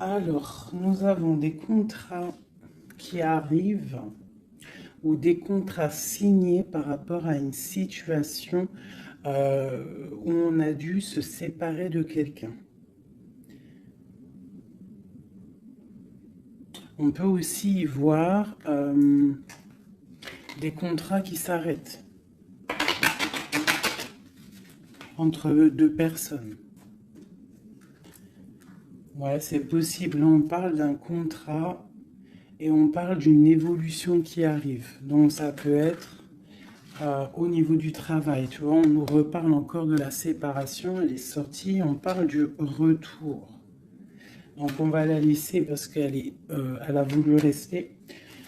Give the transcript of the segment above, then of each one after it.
Alors, nous avons des contrats qui arrivent ou des contrats signés par rapport à une situation où on a dû se séparer de quelqu'un. On peut aussi y voir des contrats qui s'arrêtent entre deux personnes. Ouais, c'est possible. Là, on parle d'un contrat et on parle d'une évolution qui arrive. Donc, ça peut être au niveau du travail. Tu vois, on nous reparle encore de la séparation, elle est sortie, on parle du retour. Donc, on va la laisser parce elle a voulu rester.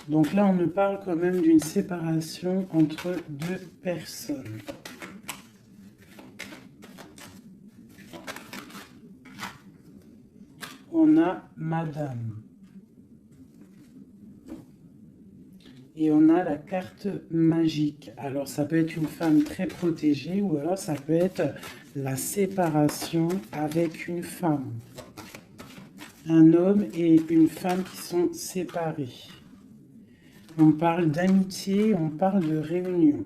Donc là, on nous parle quand même d'une séparation entre deux personnes. On a Madame. Et on a la carte magique. Alors, ça peut être une femme très protégée ou alors ça peut être la séparation avec une femme. Un homme et une femme qui sont séparés. On parle d'amitié, on parle de réunion.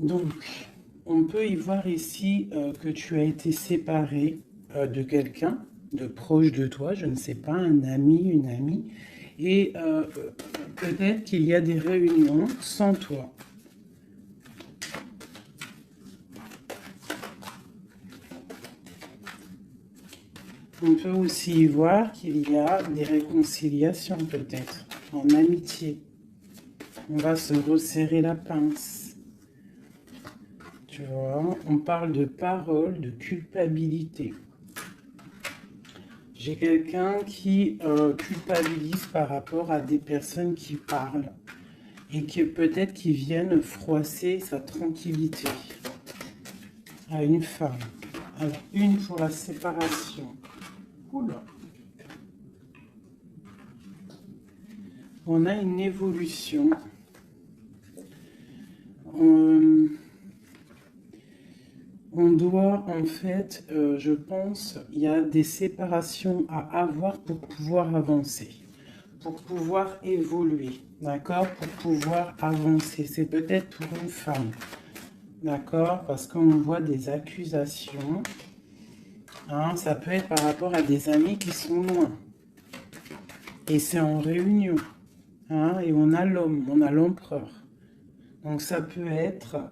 Donc, on peut y voir ici que tu as été séparé de quelqu'un, de proche de toi, je ne sais pas, un ami, une amie, et peut-être qu'il y a des réunions sans toi. On peut aussi y voir qu'il y a des réconciliations peut-être, en amitié. On va se resserrer la pince. Tu vois, on parle de parole, de culpabilité. J'ai quelqu'un qui culpabilise par rapport à des personnes qui parlent et qui peut-être qui viennent froisser sa tranquillité à une femme. Alors, une pour la séparation. Oula. On a une évolution. On doit en fait, je pense, il y a des séparations à avoir pour pouvoir avancer, pour pouvoir évoluer, d'accord, pour pouvoir avancer. C'est peut-être pour une femme, d'accord, parce qu'on voit des accusations. Hein, ça peut être par rapport à des amis qui sont loin. Et c'est en réunion. Hein, et on a l'homme, on a l'empereur. Donc ça peut être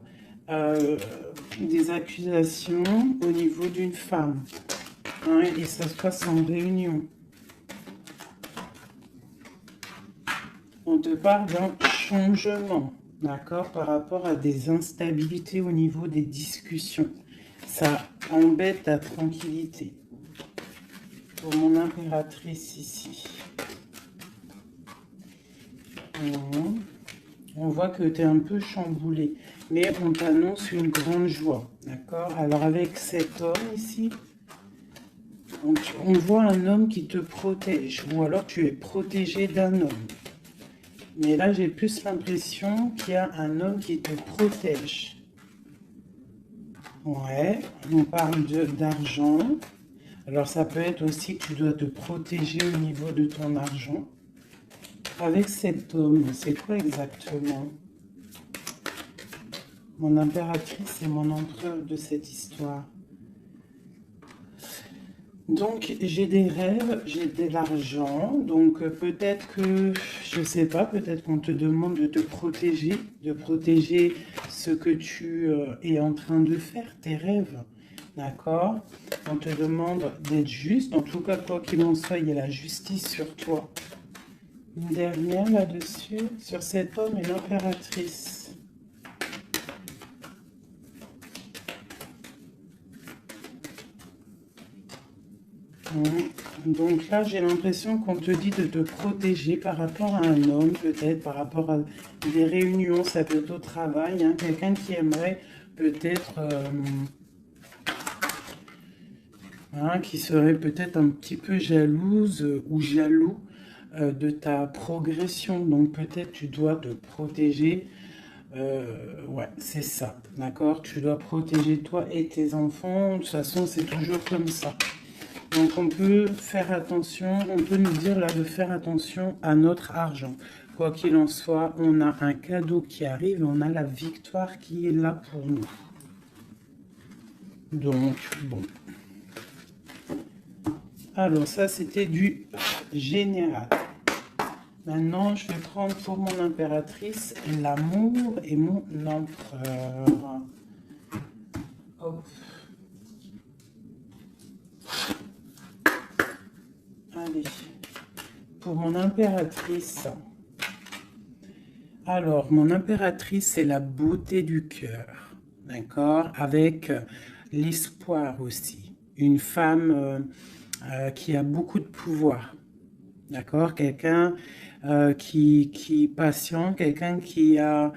des accusations au niveau d'une femme. Hein, et ça se passe en réunion. On te parle d'un changement, d'accord, par rapport à des instabilités au niveau des discussions. Ça embête ta tranquillité. Pour mon impératrice ici. On voit que tu es un peu chamboulé, mais on t'annonce une grande joie, d'accord? Alors avec cet homme ici, on voit un homme qui te protège, ou alors tu es protégé d'un homme. Mais là, j'ai plus l'impression qu'il y a un homme qui te protège. Ouais, on parle d'argent. Alors ça peut être aussi que tu dois te protéger au niveau de ton argent. Avec cet homme, c'est quoi exactement? Mon impératrice et mon empereur de cette histoire. Donc, j'ai des rêves, j'ai de l'argent, donc peut-être que, je sais pas, peut-être qu'on te demande de protéger ce que tu es en train de faire, tes rêves, d'accord? On te demande d'être juste, en tout cas, quoi qu'il en soit, il y a la justice sur toi. Une dernière là-dessus, sur cet homme et l'impératrice. Donc là, j'ai l'impression qu'on te dit de te protéger par rapport à un homme, peut-être par rapport à des réunions, ça peut être au travail, hein, quelqu'un qui aimerait peut-être, qui serait peut-être un petit peu jalouse ou jaloux de ta progression. Donc peut-être tu dois te protéger. Ouais, c'est ça, d'accord? Tu dois protéger toi et tes enfants. De toute façon, c'est toujours comme ça. Donc on peut faire attention, on peut nous dire là de faire attention à notre argent. Quoi qu'il en soit, on a un cadeau qui arrive, on a la victoire qui est là pour nous. Donc, bon. Alors ça, c'était du général. Maintenant, je vais prendre pour mon impératrice l'amour et mon empereur. Hop. Allez. Pour mon impératrice. Alors, mon impératrice, c'est la beauté du cœur. D'accord? Avec l'espoir aussi. Une femme qui a beaucoup de pouvoir. D'accord? Quelqu'un qui est patient, quelqu'un qui a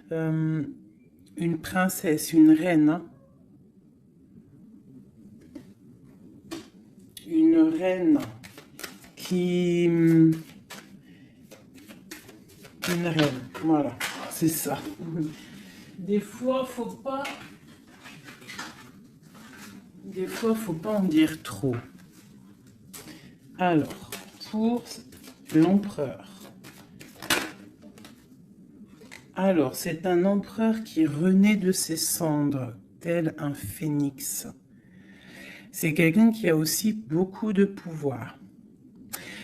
une princesse, une reine. Hein? Une reine qui... Une reine, voilà, c'est ça. Des fois, faut pas en dire trop. Alors, pour l'empereur. Alors, c'est un empereur qui renaît de ses cendres, tel un phénix. C'est quelqu'un qui a aussi beaucoup de pouvoir.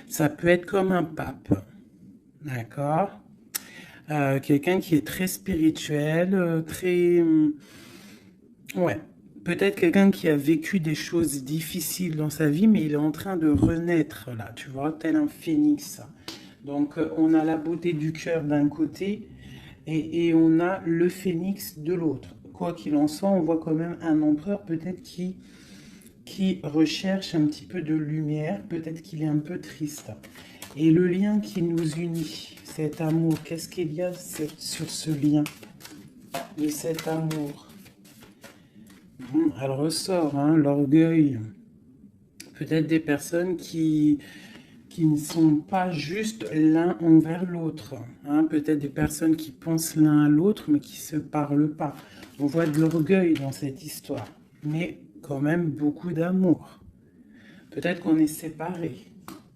Ça peut être comme un pape, d'accord? Quelqu'un qui est très spirituel, très... ouais, peut-être quelqu'un qui a vécu des choses difficiles dans sa vie, mais il est en train de renaître, là, tu vois, tel un phénix. Donc, on a la beauté du cœur d'un côté, et on a le phénix de l'autre. Quoi qu'il en soit, on voit quand même un empereur, peut-être qui recherche un petit peu de lumière, peut-être qu'il est un peu triste. Et le lien qui nous unit, cet amour, qu'est-ce qu'il y a sur ce lien de cet amour? Elle ressort, hein, l'orgueil. Peut-être des personnes qui ne sont pas juste l'un envers l'autre. Hein, peut-être des personnes qui pensent l'un à l'autre, mais qui ne se parlent pas. On voit de l'orgueil dans cette histoire, mais quand même beaucoup d'amour. Peut-être qu'on est séparés,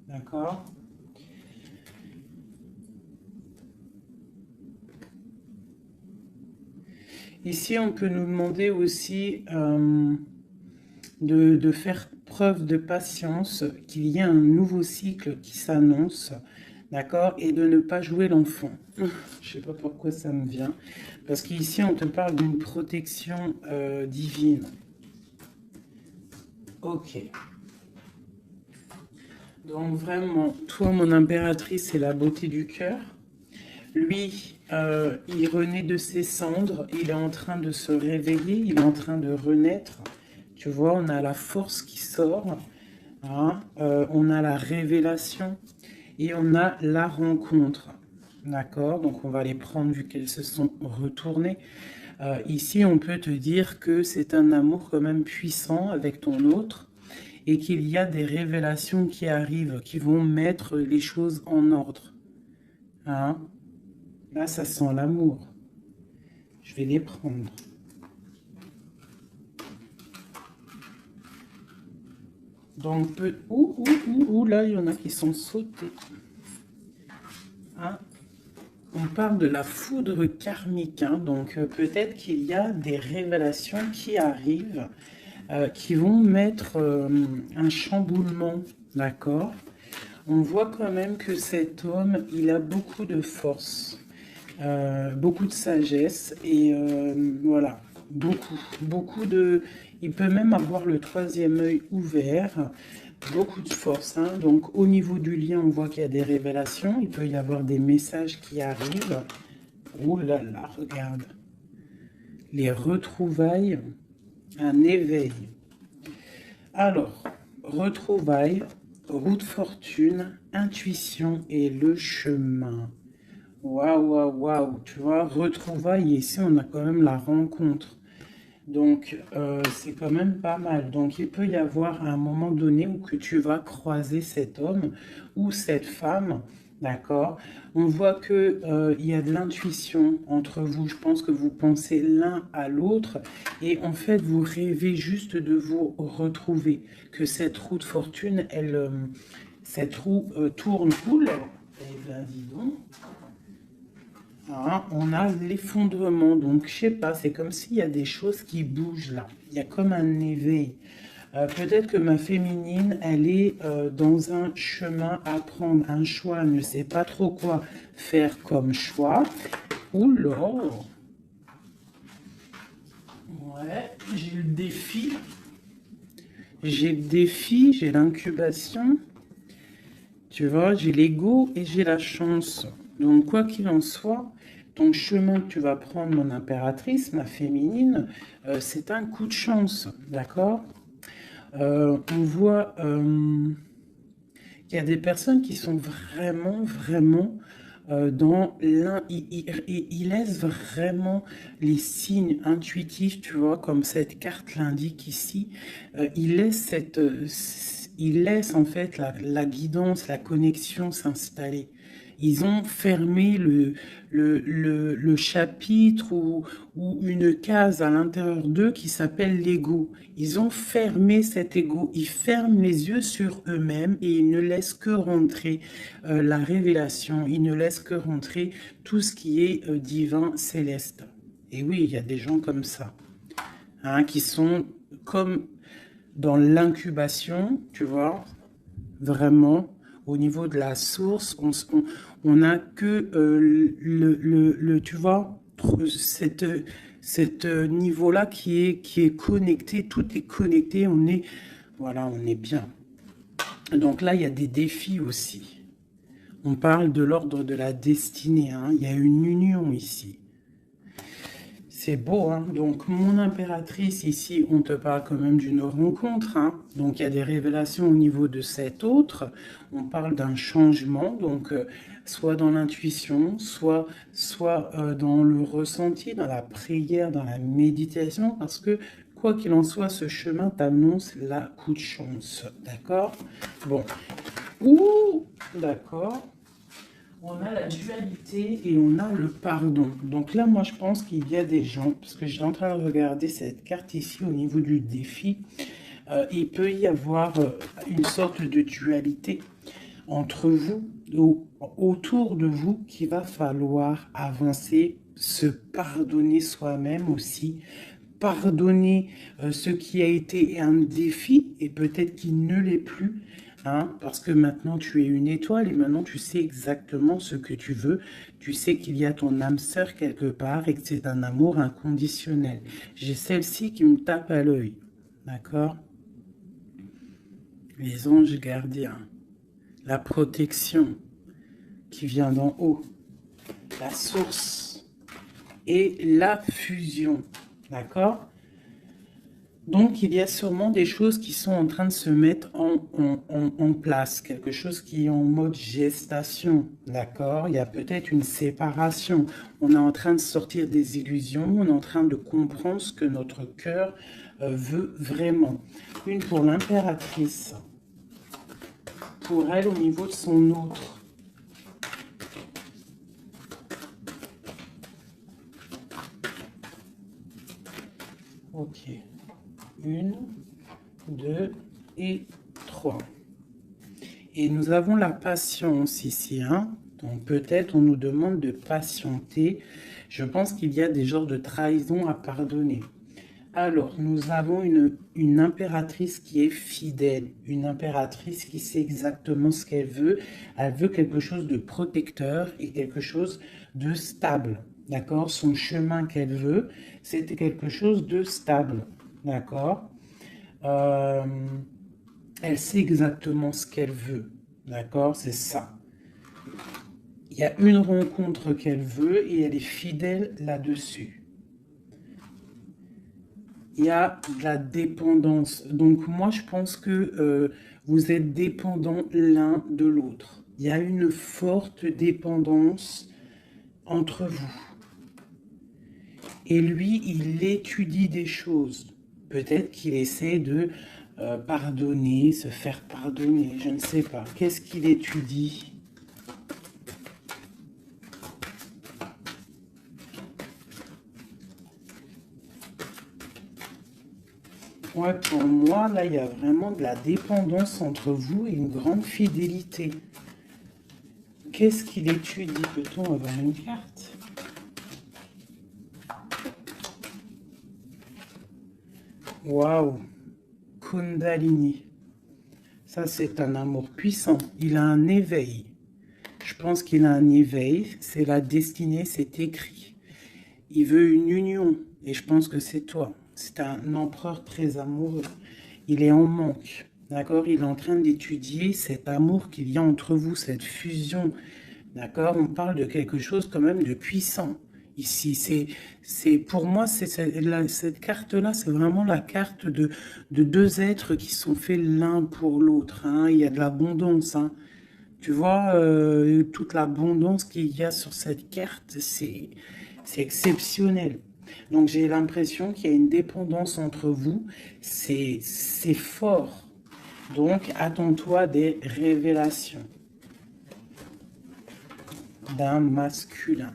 d'accord? Ici, on peut nous demander aussi de faire preuve de patience, qu'il y a un nouveau cycle qui s'annonce, d'accord? Et de ne pas jouer l'enfant. Je ne sais pas pourquoi ça me vient. Parce qu'ici, on te parle d'une protection divine. Ok. Donc vraiment, toi, mon impératrice, c'est la beauté du cœur. Lui, il renaît de ses cendres, il est en train de se réveiller, il est en train de renaître. Tu vois, on a la force qui sort, hein, on a la révélation et on a la rencontre. D'accord? Donc on va les prendre vu qu'elles se sont retournées. Ici, on peut te dire que c'est un amour quand même puissant avec ton autre et qu'il y a des révélations qui arrivent, qui vont mettre les choses en ordre. Hein? Là, ça sent l'amour. Je vais les prendre. Donc, là, il y en a qui sont sautés. Hein? On parle de la foudre karmique. Hein? Donc, peut-être qu'il y a des révélations qui arrivent, qui vont mettre un chamboulement. D'accord? On voit quand même que cet homme, il a beaucoup de force. Beaucoup de sagesse et voilà, beaucoup de... Il peut même avoir le troisième œil ouvert, beaucoup de force. Hein. Donc au niveau du lien, on voit qu'il y a des révélations, il peut y avoir des messages qui arrivent. Oh là là, regarde. Les retrouvailles, un éveil. Alors, retrouvailles, route fortune, intuition et le chemin. Waouh, waouh, waouh, tu vois, retrouvailles, ici on a quand même la rencontre. Donc, c'est quand même pas mal. Donc, il peut y avoir un moment donné où que tu vas croiser cet homme ou cette femme D'accord? On voit que il y a de l'intuition entre vous. Je pense que vous pensez l'un à l'autre et en fait, vous rêvez juste de vous retrouver. Que cette roue de fortune, cette roue tourne. Oula! Eh ben, dis donc. Hein, on a l'effondrement. Donc, je sais pas, c'est comme s'il y a des choses qui bougent là. Il y a comme un éveil. Peut-être que ma féminine, elle est dans un chemin à prendre, un choix, elle ne sait pas trop quoi faire comme choix. Oula! Ouais, j'ai le défi. J'ai le défi, j'ai l'incubation. Tu vois, j'ai l'ego et j'ai la chance. Donc, quoi qu'il en soit, ton chemin que tu vas prendre, mon impératrice, ma féminine, c'est un coup de chance, d'accord? On voit qu'il y a des personnes qui sont vraiment dans l'un, ils laissent vraiment les signes intuitifs, tu vois, comme cette carte l'indique ici. Ils laissent ils laissent en fait la guidance, la connexion s'installer. Ils ont fermé le chapitre ou une case à l'intérieur d'eux qui s'appelle l'ego. Ils ont fermé cet ego. Ils ferment les yeux sur eux-mêmes et ils ne laissent que rentrer la révélation. Ils ne laissent que rentrer tout ce qui est divin, céleste. Et oui, il y a des gens comme ça, hein, qui sont comme dans l'incubation, tu vois, vraiment, au niveau de la source, on n'a que tu vois, cette niveau-là qui est connecté, tout est connecté, voilà, on est bien. Donc là, il y a des défis aussi. On parle de l'ordre de la destinée, hein. Il y a une union ici. C'est beau, hein. Donc, mon impératrice, ici, on te parle quand même d'une rencontre, hein. Donc, il y a des révélations au niveau de cet autre. On parle d'un changement, donc, soit dans l'intuition, soit dans le ressenti, dans la prière, dans la méditation, parce que, quoi qu'il en soit, ce chemin t'annonce la coup de chance, d'accord? Bon, ouh, d'accord. On a la dualité et on a le pardon. Donc là, moi, je pense qu'il y a des gens, parce que j'étais en train de regarder cette carte ici au niveau du défi, il peut y avoir une sorte de dualité entre vous, ou autour de vous, qu'il va falloir avancer, se pardonner soi-même aussi, pardonner ce qui a été un défi et peut-être qu'il ne l'est plus, hein, parce que maintenant tu es une étoile et maintenant tu sais exactement ce que tu veux. Tu sais qu'il y a ton âme sœur quelque part et que c'est un amour inconditionnel. J'ai celle-ci qui me tape à l'œil, d'accord? Les anges gardiens, la protection qui vient d'en haut, la source et la fusion, d'accord? Donc, il y a sûrement des choses qui sont en train de se mettre en place, quelque chose qui est en mode gestation, d'accord? Il y a peut-être une séparation. On est en train de sortir des illusions, on est en train de comprendre ce que notre cœur veut vraiment. Une pour l'impératrice, pour elle au niveau de son autre. Ok. 1, 2 et 3. Et nous avons la patience ici, hein. Donc peut-être on nous demande de patienter. Je pense qu'il y a des genres de trahison à pardonner. Alors, nous avons une impératrice qui est fidèle, une impératrice qui sait exactement ce qu'elle veut. Elle veut quelque chose de protecteur et quelque chose de stable, d'accord? Son chemin qu'elle veut, c'était quelque chose de stable, d'accord? Euh, Elle sait exactement ce qu'elle veut, d'accord? C'est ça. Il y a une rencontre qu'elle veut et elle est fidèle là-dessus. Il y a de la dépendance. Donc moi, je pense que vous êtes dépendants l'un de l'autre. Il y a une forte dépendance entre vous. Et lui, il étudie des choses. Peut-être qu'il essaie de pardonner, se faire pardonner, je ne sais pas. Qu'est-ce qu'il étudie? Ouais, pour moi, là, il y a vraiment de la dépendance entre vous et une grande fidélité. Qu'est-ce qu'il étudie? Peut-on avoir une carte? Waouh! Kundalini. Ça, c'est un amour puissant. Il a un éveil. Je pense qu'il a un éveil. C'est la destinée, c'est écrit. Il veut une union. Et je pense que c'est toi. C'est un empereur très amoureux. Il est en manque. D'accord? Il est en train d'étudier cet amour qu'il y a entre vous, cette fusion. D'accord? On parle de quelque chose quand même de puissant. Ici, pour moi, cette carte-là, c'est vraiment la carte de deux êtres qui sont faits l'un pour l'autre. Hein. Il y a de l'abondance. Hein. Tu vois, toute l'abondance qu'il y a sur cette carte, c'est exceptionnel. Donc, j'ai l'impression qu'il y a une dépendance entre vous. C'est fort. Donc, attends-toi des révélations d'un masculin.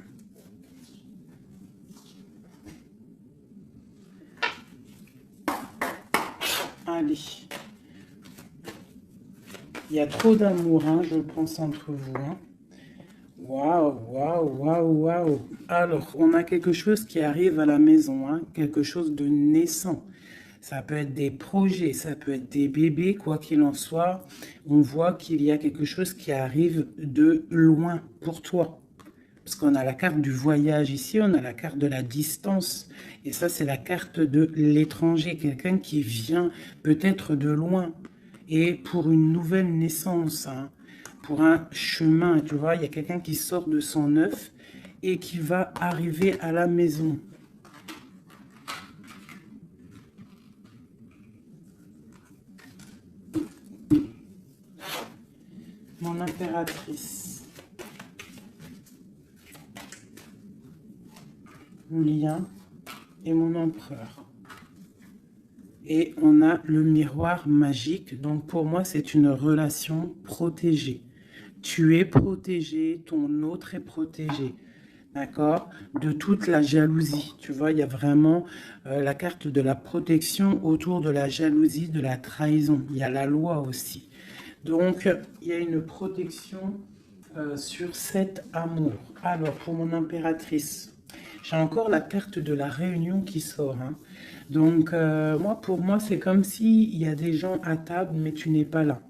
Allez. Il y a trop d'amour, hein, je pense, entre vous. Hein. Waouh, waouh, waouh, waouh. Alors, on a quelque chose qui arrive à la maison, hein, quelque chose de naissant. Ça peut être des projets, ça peut être des bébés, quoi qu'il en soit. On voit qu'il y a quelque chose qui arrive de loin pour toi. Parce qu'on a la carte du voyage ici, on a la carte de la distance. Et ça, c'est la carte de l'étranger, quelqu'un qui vient peut-être de loin. Et pour une nouvelle naissance, hein, pour un chemin, tu vois, il y a quelqu'un qui sort de son œuf et qui va arriver à la maison. Mon impératrice. Mon lien et mon empereur. Et on a le miroir magique. Donc pour moi, c'est une relation protégée. Tu es protégé, ton autre est protégé. D'accord? De toute la jalousie. Tu vois, il y a vraiment la carte de la protection autour de la jalousie, de la trahison. Il y a la loi aussi. Donc, il y a une protection sur cet amour. Alors, pour mon impératrice, j'ai encore la carte de la réunion qui sort. Hein. Donc, pour moi, c'est comme s'il y a des gens à table, mais tu n'es pas là.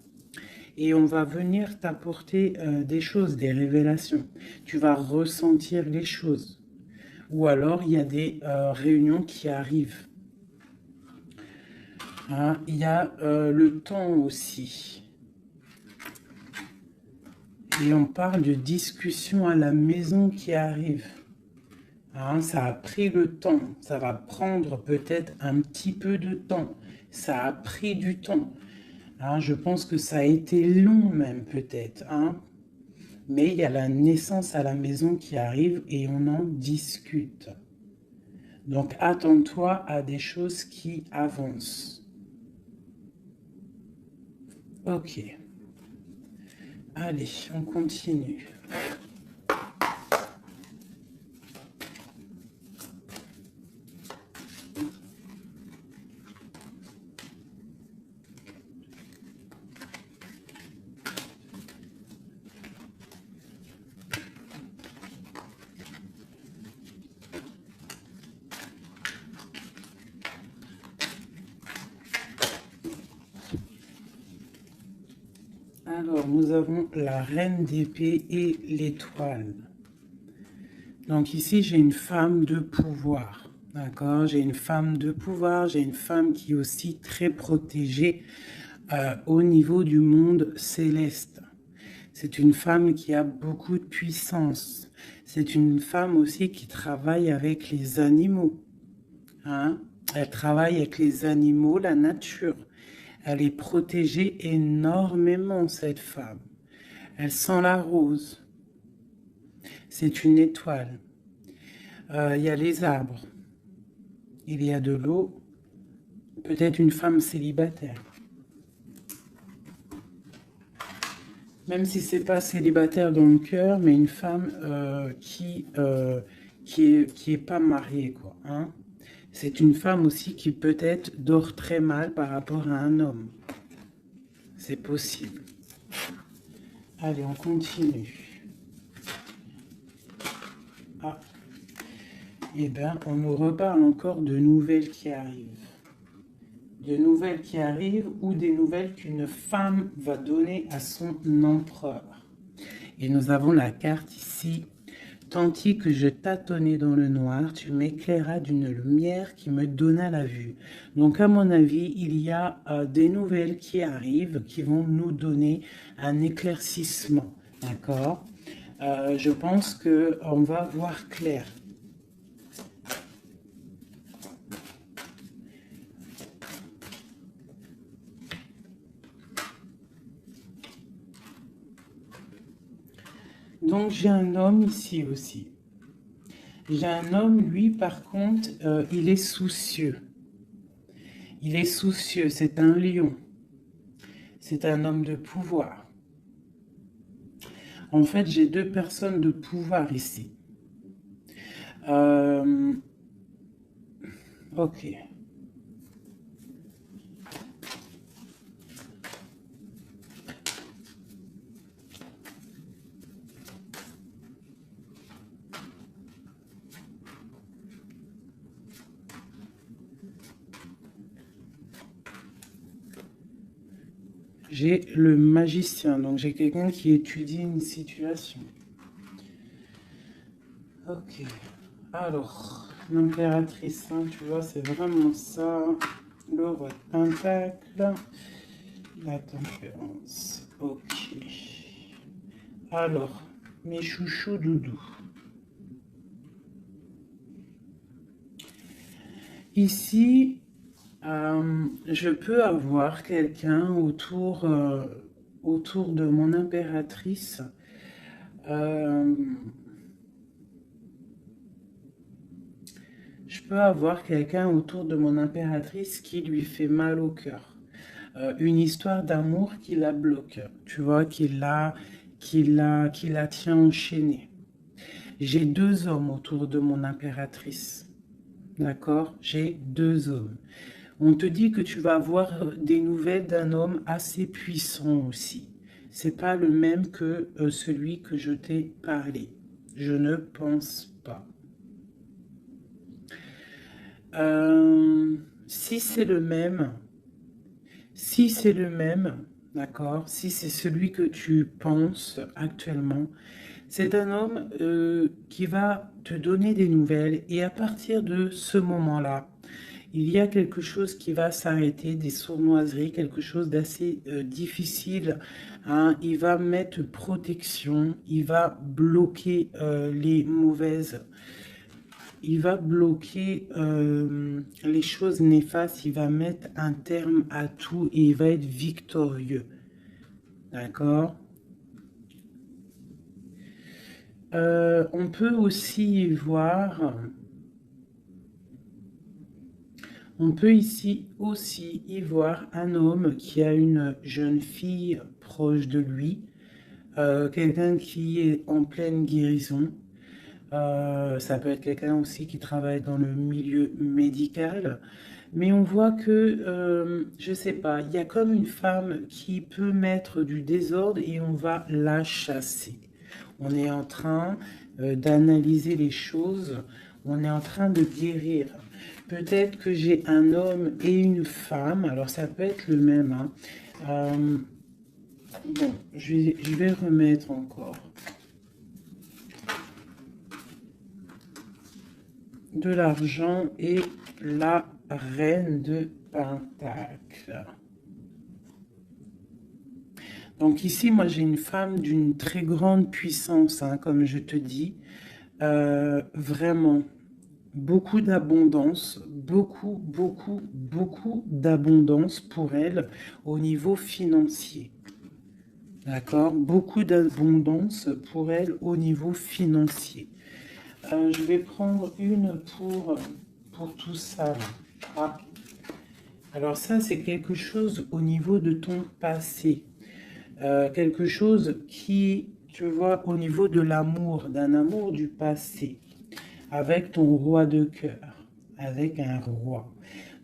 Et on va venir t'apporter des choses, des révélations. Tu vas ressentir les choses. Ou alors, il y a des réunions qui arrivent. Hein, il y a le temps aussi. Et on parle de discussion à la maison qui arrive. Hein, ça a pris le temps. Ça va prendre peut-être un petit peu de temps. Ça a pris du temps. Hein, je pense que ça a été long même peut-être. Hein. Mais il y a la naissance à la maison qui arrive et on en discute. Donc attends-toi à des choses qui avancent. Ok. Allez, on continue. Alors, nous avons la reine d'épée et l'étoile. Donc ici, j'ai une femme de pouvoir. D'accord? J'ai une femme de pouvoir, j'ai une femme qui est aussi très protégée au niveau du monde céleste. C'est une femme qui a beaucoup de puissance. C'est une femme aussi qui travaille avec les animaux. Hein? Elle travaille avec les animaux, la nature. Elle est protégée énormément, cette femme. Elle sent la rose. C'est une étoile. Il y a les arbres. Il y a de l'eau. Peut-être une femme célibataire. Même si c'est pas célibataire dans le cœur, mais une femme qui est pas mariée, quoi. Hein. C'est une femme aussi qui peut-être dort très mal par rapport à un homme. C'est possible. Allez, on continue. Ah. Eh bien, on nous reparle encore de nouvelles qui arrivent. De nouvelles qui arrivent ou des nouvelles qu'une femme va donner à son empereur. Et nous avons la carte ici. Tandis que je tâtonnais dans le noir, tu m'éclairas d'une lumière qui me donna la vue. Donc, à mon avis, il y a des nouvelles qui arrivent, qui vont nous donner un éclaircissement. D'accord? Je pense qu'on va voir clair. Donc, j'ai un homme ici aussi. J'ai un homme, lui, par contre, il est soucieux. Il est soucieux, c'est un lion. C'est un homme de pouvoir. En fait, j'ai deux personnes de pouvoir ici. Ok. J'ai le magicien, donc j'ai quelqu'un qui étudie une situation. Ok. Alors, l'impératrice, hein, tu vois, c'est vraiment ça. Le roi de pentacle. La tempérance. Ok. Alors, mes chouchous doudous. Ici, je peux avoir quelqu'un autour de mon impératrice. Je peux avoir quelqu'un autour de mon impératrice qui lui fait mal au cœur. Une histoire d'amour qui la bloque, tu vois, qui la tient enchaînée. J'ai deux hommes autour de mon impératrice. D'accord? J'ai deux hommes. On te dit que tu vas avoir des nouvelles d'un homme assez puissant aussi. C'est pas le même que celui que je t'ai parlé. Je ne pense pas. Si c'est le même, d'accord, si c'est celui que tu penses actuellement, c'est un homme qui va te donner des nouvelles et à partir de ce moment-là, il y a quelque chose qui va s'arrêter, des sournoiseries, quelque chose d'assez difficile. Hein. Il va mettre protection, il va bloquer les mauvaises. Il va bloquer les choses néfastes, il va mettre un terme à tout et il va être victorieux. D'accord? On peut aussi voir... On peut ici aussi y voir un homme qui a une jeune fille proche de lui, quelqu'un qui est en pleine guérison. Ça peut être quelqu'un aussi qui travaille dans le milieu médical. Mais on voit que, je sais pas, il y a comme une femme qui peut mettre du désordre et on va la chasser. On est en train d'analyser les choses, on est en train de guérir. Peut-être que j'ai un homme et une femme, alors ça peut être le même. Hein. Bon, je vais remettre encore. De l'argent et la reine de Pentacle. Donc ici, moi j'ai une femme d'une très grande puissance, hein, comme je te dis. Vraiment, beaucoup d'abondance, beaucoup d'abondance pour elle au niveau financier. D'accord? Beaucoup d'abondance pour elle au niveau financier. Je vais prendre une pour tout ça. Ah. Alors ça, c'est quelque chose au niveau de ton passé. Quelque chose qui, tu vois, au niveau de l'amour, d'un amour du passé, avec ton roi de cœur. avec un roi.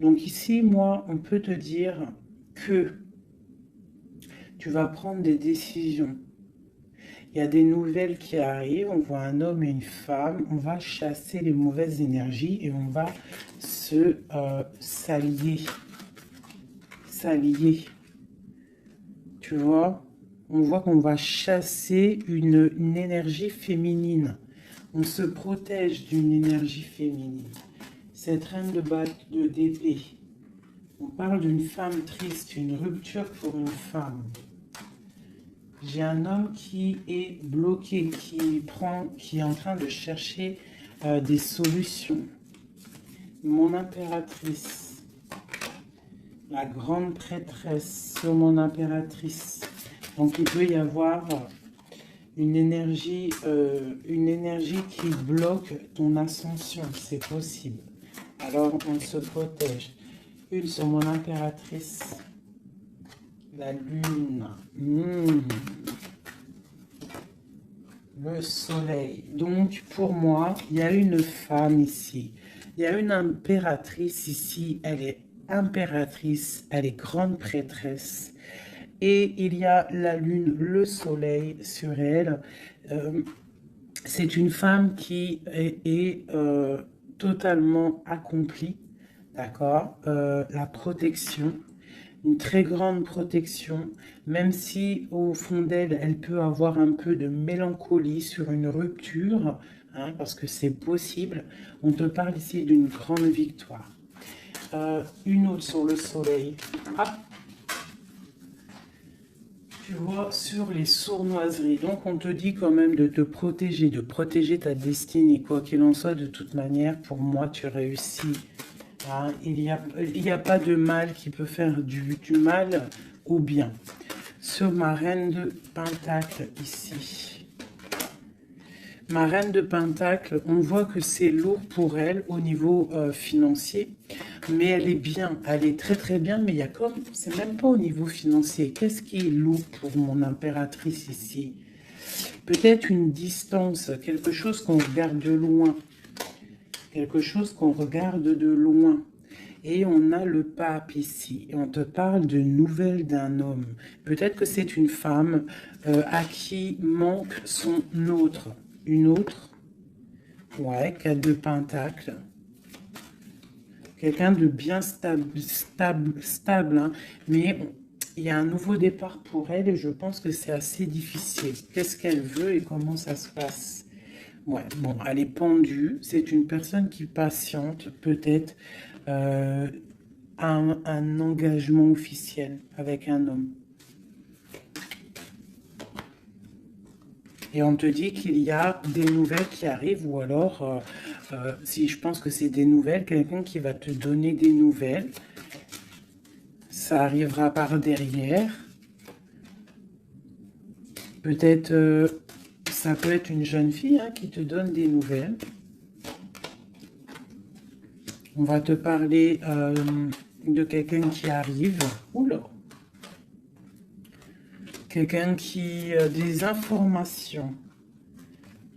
Donc ici, moi, on peut te dire que tu vas prendre des décisions. Il y a des nouvelles qui arrivent, on voit un homme et une femme, on va chasser les mauvaises énergies et on va s'allier. S'allier. Tu vois? On voit qu'on va chasser une énergie féminine. On se protège d'une énergie féminine. Cette reine d'épée. On parle d'une femme triste, une rupture pour une femme. J'ai un homme qui est bloqué, qui est en train de chercher des solutions. Mon impératrice, la grande prêtresse sur mon impératrice. Donc il peut y avoir une énergie qui bloque ton ascension, c'est possible. Alors on se protège. Une sur mon impératrice. La lune. Le soleil. Donc, pour moi, il y a une femme ici. Il y a une impératrice ici. Elle est impératrice. Elle est grande prêtresse. Et il y a la lune, le soleil sur elle. C'est une femme qui est totalement accomplie. D'accord? La protection. Une très grande protection, même si au fond d'elle, elle peut avoir un peu de mélancolie sur une rupture, hein, parce que c'est possible. On te parle ici d'une grande victoire. Une autre sur le soleil. Ah, tu vois, sur les sournoiseries. Donc, on te dit quand même de protéger ta destinée. Quoi qu'il en soit, de toute manière, pour moi, tu réussis. Hein, il n'y a pas de mal qui peut faire du mal au bien. Sur ma reine de Pentacle ici. Ma reine de Pentacle, on voit que c'est lourd pour elle au niveau financier. Mais elle est bien, elle est très très bien. Mais il y a comme, c'est même pas au niveau financier. Qu'est-ce qui est lourd pour mon impératrice ici? Peut-être une distance, quelque chose qu'on regarde de loin. Quelque chose qu'on regarde de loin. Et on a le pape ici. Et on te parle de nouvelles d'un homme. Peut-être que c'est une femme à qui manque son autre. Une autre. Ouais, 4 de pentacle. Quelqu'un de bien stable hein. Mais il y a un nouveau départ pour elle et je pense que c'est assez difficile. Qu'est-ce qu'elle veut et comment ça se passe? Ouais, bon, elle est pendue. C'est une personne qui patiente, peut-être un engagement officiel avec un homme. Et on te dit qu'il y a des nouvelles qui arrivent, ou alors, si je pense que c'est des nouvelles, quelqu'un qui va te donner des nouvelles. Ça arrivera par derrière. Peut-être, ça peut être une jeune fille hein, qui te donne des nouvelles. On va te parler de quelqu'un qui arrive. Oula! Quelqu'un qui... des informations.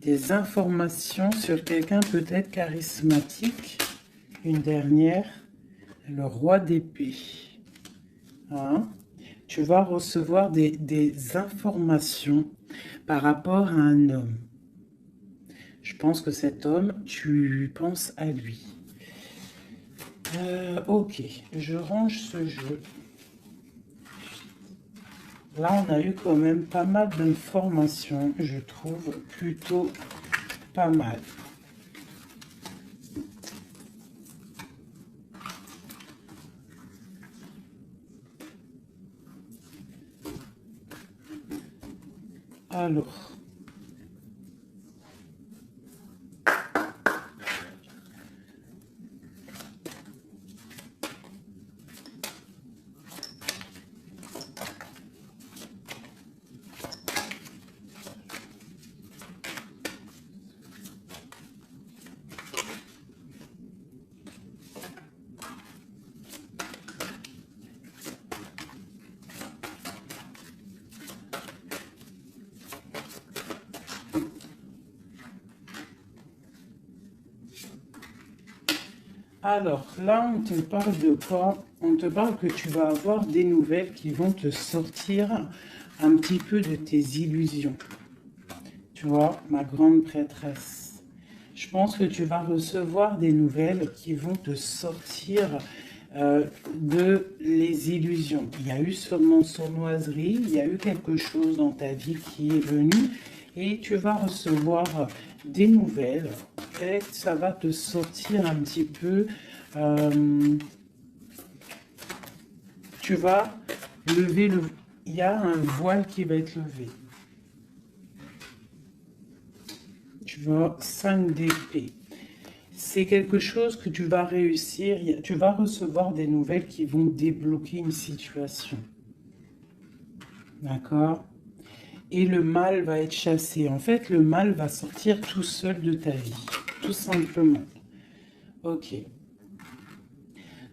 Des informations sur quelqu'un peut-être charismatique. Une dernière. Le roi d'épée. Hein? Tu vas recevoir des informations par rapport à un homme. Je pense que cet homme, tu penses à lui. Ok, je range ce jeu. Là, on a eu quand même pas mal d'informations, je trouve plutôt pas mal. Alors... Alors, là, on te parle de quoi? On te parle que tu vas avoir des nouvelles qui vont te sortir un petit peu de tes illusions. Tu vois, ma grande prêtresse. Je pense que tu vas recevoir des nouvelles qui vont te sortir de les illusions. Il y a eu sûrement sournoiserie, il y a eu quelque chose dans ta vie qui est venu et tu vas recevoir des nouvelles et ça va te sortir un petit peu. Tu vas lever le... Il y a un voile qui va être levé. Tu vois, 5 d'épée. C'est quelque chose que tu vas réussir. Tu vas recevoir des nouvelles qui vont débloquer une situation. D'accord? Et le mal va être chassé. En fait, le mal va sortir tout seul de ta vie. Tout simplement. Ok.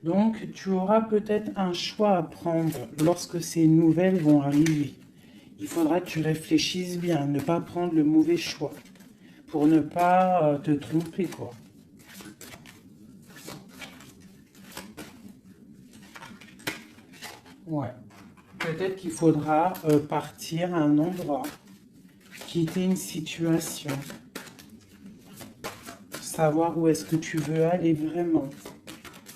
Donc, tu auras peut-être un choix à prendre lorsque ces nouvelles vont arriver. Il faudra que tu réfléchisses bien, ne pas prendre le mauvais choix. Pour ne pas te tromper, quoi. Ouais. Peut-être qu'il faudra partir à un endroit, quitter une situation, savoir où est-ce que tu veux aller vraiment.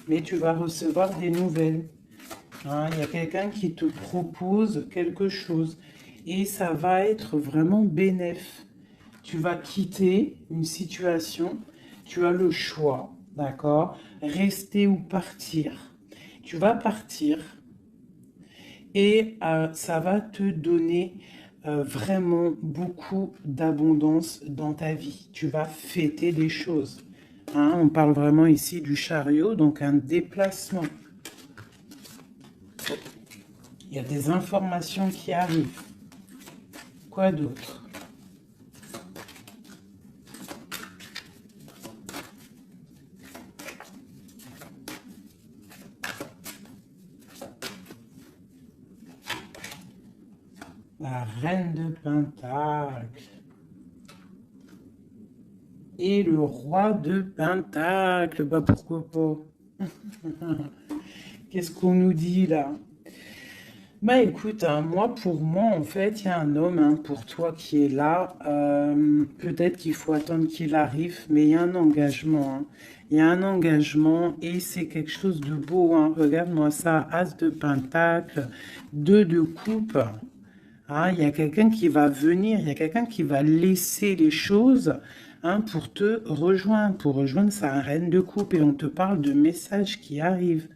Mais tu vas recevoir des nouvelles. Hein, il y a quelqu'un qui te propose quelque chose et ça va être vraiment bénéf. Tu vas quitter une situation, tu as le choix, d'accord? Rester ou partir. Tu vas partir et ça va te donner vraiment beaucoup d'abondance dans ta vie. Tu vas fêter des choses. Hein, on parle vraiment ici du chariot, donc un déplacement. Il y a des informations qui arrivent. Quoi d'autre? La reine de Pentacle. Et le roi de Pentacle. Bah pourquoi pas? Qu'est-ce qu'on nous dit là? Bah écoute, hein, moi pour moi en fait il y a un homme hein, pour toi qui est là. Peut-être qu'il faut attendre qu'il arrive, mais il y a un engagement. Hein. Il y a un engagement et c'est quelque chose de beau. Hein. Regarde-moi ça, As de Pentacle, 2 de coupe. Hein, il y a quelqu'un qui va venir, il y a quelqu'un qui va laisser les choses hein, pour te rejoindre, pour rejoindre sa reine de coupe. Et on te parle de messages qui arrivent.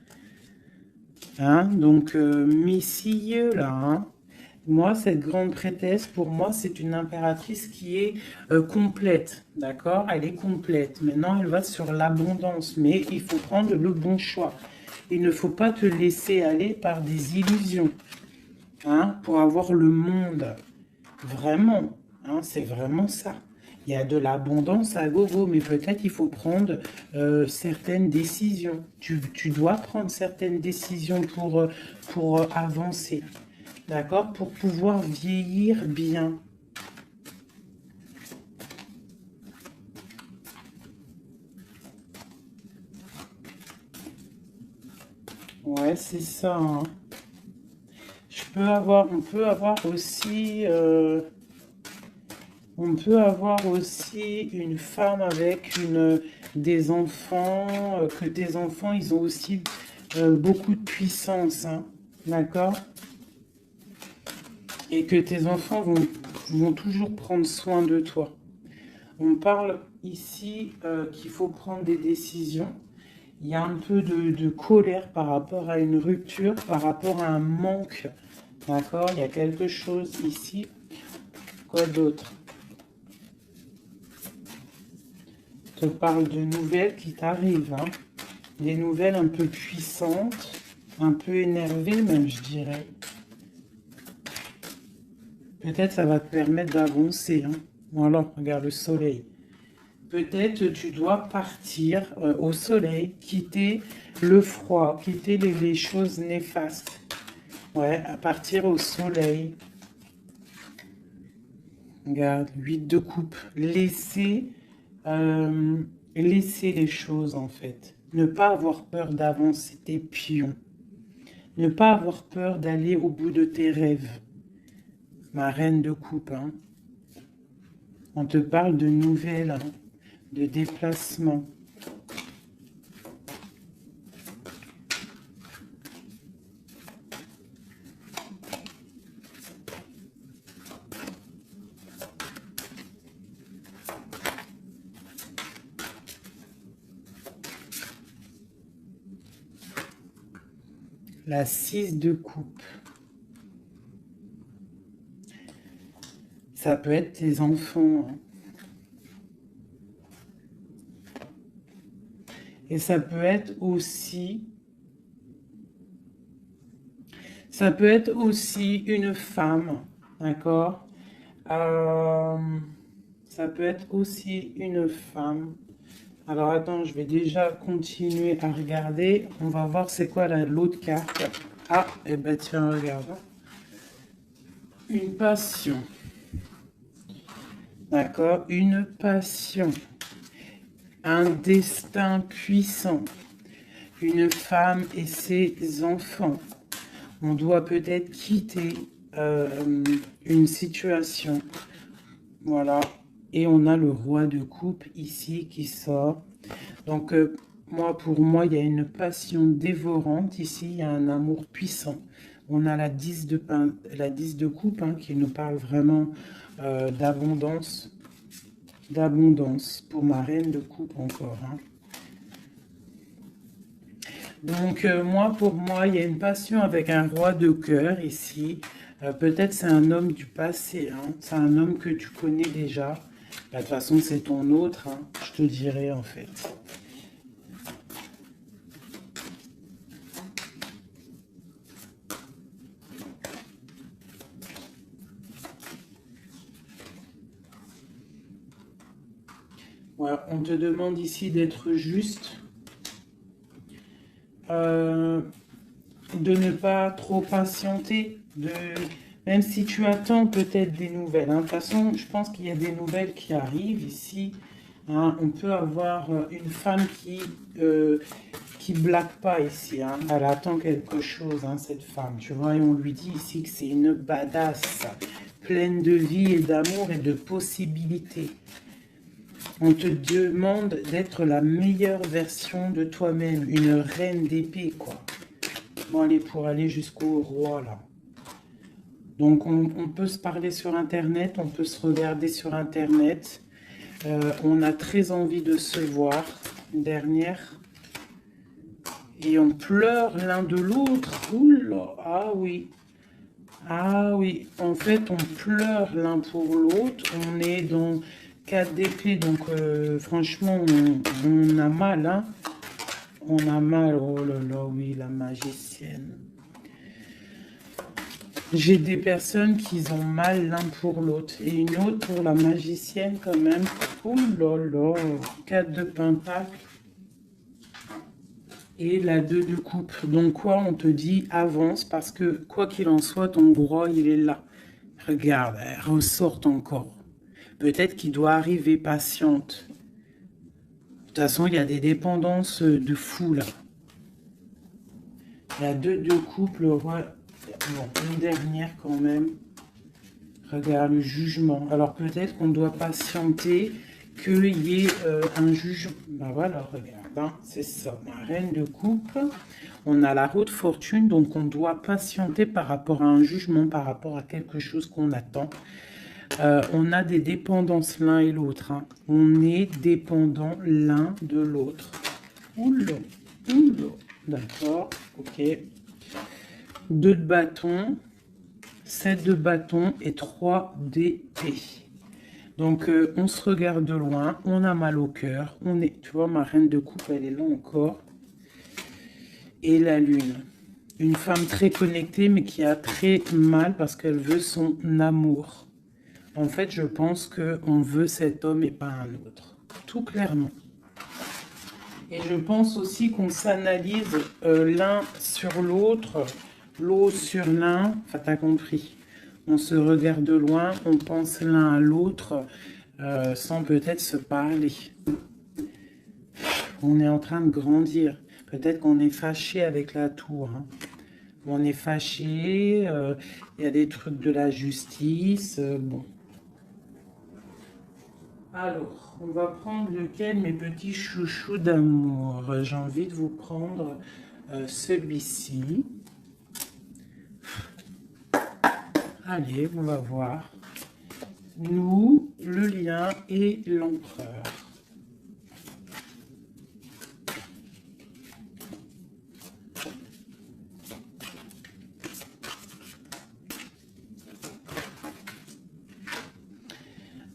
Hein, donc, messieurs, là, hein, moi, cette grande prêtresse, pour moi, c'est une impératrice qui est complète, d'accord? Elle est complète. Maintenant, elle va sur l'abondance, mais il faut prendre le bon choix. Il ne faut pas te laisser aller par des illusions, hein, pour avoir le monde. Vraiment, hein, c'est vraiment ça. Il y a de l'abondance à gogo, mais peut-être il faut prendre certaines décisions. Tu dois prendre certaines décisions pour avancer. D'accord? Pour pouvoir vieillir bien. Ouais, c'est ça. Hein. On peut avoir aussi... on peut avoir aussi une femme avec des enfants, que tes enfants, ils ont aussi beaucoup de puissance, hein, d'accord? Et que tes enfants vont toujours prendre soin de toi. On parle ici qu'il faut prendre des décisions. Il y a un peu de colère par rapport à une rupture, par rapport à un manque, d'accord? Il y a quelque chose ici. Quoi d'autre? Te parle de nouvelles qui t'arrivent, hein. Des nouvelles un peu puissantes, un peu énervées même, je dirais. Peut-être ça va te permettre d'avancer. Hein. Voilà, regarde le soleil. Peut-être tu dois partir au soleil, quitter le froid, quitter les choses néfastes. Ouais, à partir au soleil. Regarde, 8 de coupe. Laisser les choses en fait. Ne pas avoir peur d'avancer tes pions. Ne pas avoir peur d'aller au bout de tes rêves. Ma reine de coupe, hein. On te parle de nouvelles, hein, de déplacements. La 6 de coupe. Ça peut être tes enfants, hein. Et ça peut être aussi une femme, d'accord? Ça peut être aussi une femme. Alors attends, je vais déjà continuer à regarder. On va voir c'est quoi l'autre carte. Ah, et ben tiens, regarde. Une passion. D'accord? Une passion. Un destin puissant. Une femme et ses enfants. On doit peut-être quitter une situation. Voilà. Et on a le roi de coupe ici qui sort. Donc, pour moi, il y a une passion dévorante. Ici, il y a un amour puissant. On a la 10 de coupe, hein, qui nous parle vraiment d'abondance. D'abondance pour ma reine de coupe encore, hein. Donc, pour moi, il y a une passion avec un roi de cœur ici. Peut-être c'est un homme du passé, hein. C'est un homme que tu connais déjà. Bah, de toute façon, c'est ton autre, hein, je te dirais en fait. Voilà, on te demande ici d'être juste. De ne pas trop patienter, même si tu attends peut-être des nouvelles, hein. De toute façon, je pense qu'il y a des nouvelles qui arrivent ici, hein. On peut avoir une femme qui blague pas ici, hein. Elle attend quelque chose, hein, cette femme. Tu vois, et on lui dit ici que c'est une badass, pleine de vie et d'amour et de possibilités. On te demande d'être la meilleure version de toi-même, une reine d'épée, quoi. Bon, allez, pour aller jusqu'au roi, là. Donc, on peut se parler sur Internet, on peut se regarder sur Internet. On a très envie de se voir. Une dernière. Et on pleure l'un de l'autre. Oula, ah oui. Ah oui, en fait, on pleure l'un pour l'autre. On est dans 4 d'épée, donc franchement, on a mal, hein. On a mal, oh là là, oui, la magicienne. J'ai des personnes qui ont mal l'un pour l'autre. Et une autre pour la magicienne quand même. Oh là là, 4 de pentacle. Et la 2 de coupe. Donc quoi, on te dit avance parce que quoi qu'il en soit, ton roi, il est là. Regarde, elle ressort encore. Peut-être qu'il doit arriver patiente. De toute façon, il y a des dépendances de fou là. La 2 de coupe, le roi. Bon, une dernière quand même. Regarde le jugement. Alors peut-être qu'on doit patienter qu'il y ait un jugement. Ben voilà, regarde, hein, c'est ça. Ma reine de coupe. On a la roue de fortune, donc on doit patienter par rapport à un jugement, par rapport à quelque chose qu'on attend. On a des dépendances l'un et l'autre, hein. On est dépendant l'un de l'autre. Oula, oula. D'accord, ok. 2 de bâton, 7 de bâton et 3 d'épée. Donc, on se regarde de loin, on a mal au cœur. On est, tu vois, ma reine de coupe, elle est là encore. Et la lune. Une femme très connectée, mais qui a très mal parce qu'elle veut son amour. En fait, je pense qu'on veut cet homme et pas un autre. Tout clairement. Et je pense aussi qu'on s'analyse l'un sur l'autre, l'autre sur l'un. Enfin, t'as compris. On se regarde de loin, on pense l'un à l'autre sans peut-être se parler. On est en train de grandir. Peut-être qu'on est fâché avec la tour. Hein. On est fâché, il y a des trucs de la justice. Bon. Alors, on va prendre lequel, mes petits chouchous d'amour? J'ai envie de vous prendre celui-ci. Allez, on va voir. Nous, le lien et l'empereur.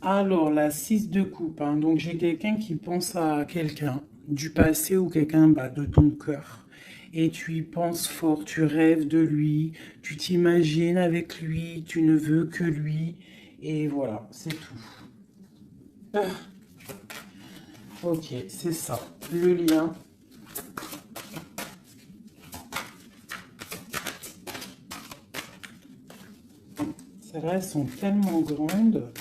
Alors, la 6 de coupe. Hein. Donc, j'ai quelqu'un qui pense à quelqu'un du passé ou quelqu'un de ton cœur. Et tu y penses fort, tu rêves de lui, tu t'imagines avec lui, tu ne veux que lui. Et voilà, c'est tout. Ah. Ok, c'est ça. Le lien. Celles-là, elles sont tellement grandes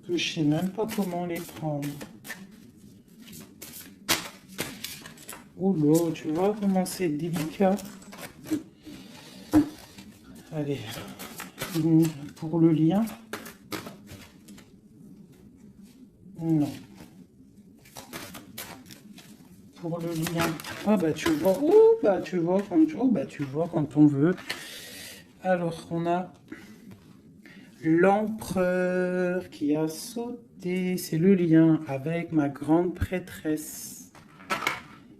que je sais même pas comment les prendre. Oh là, tu vois comment c'est délicat. Allez, pour le lien. Non. Pour le lien. Ah bah tu vois, tu vois quand on veut. Alors on a l'empereur qui a sauté. C'est le lien avec ma grande prêtresse.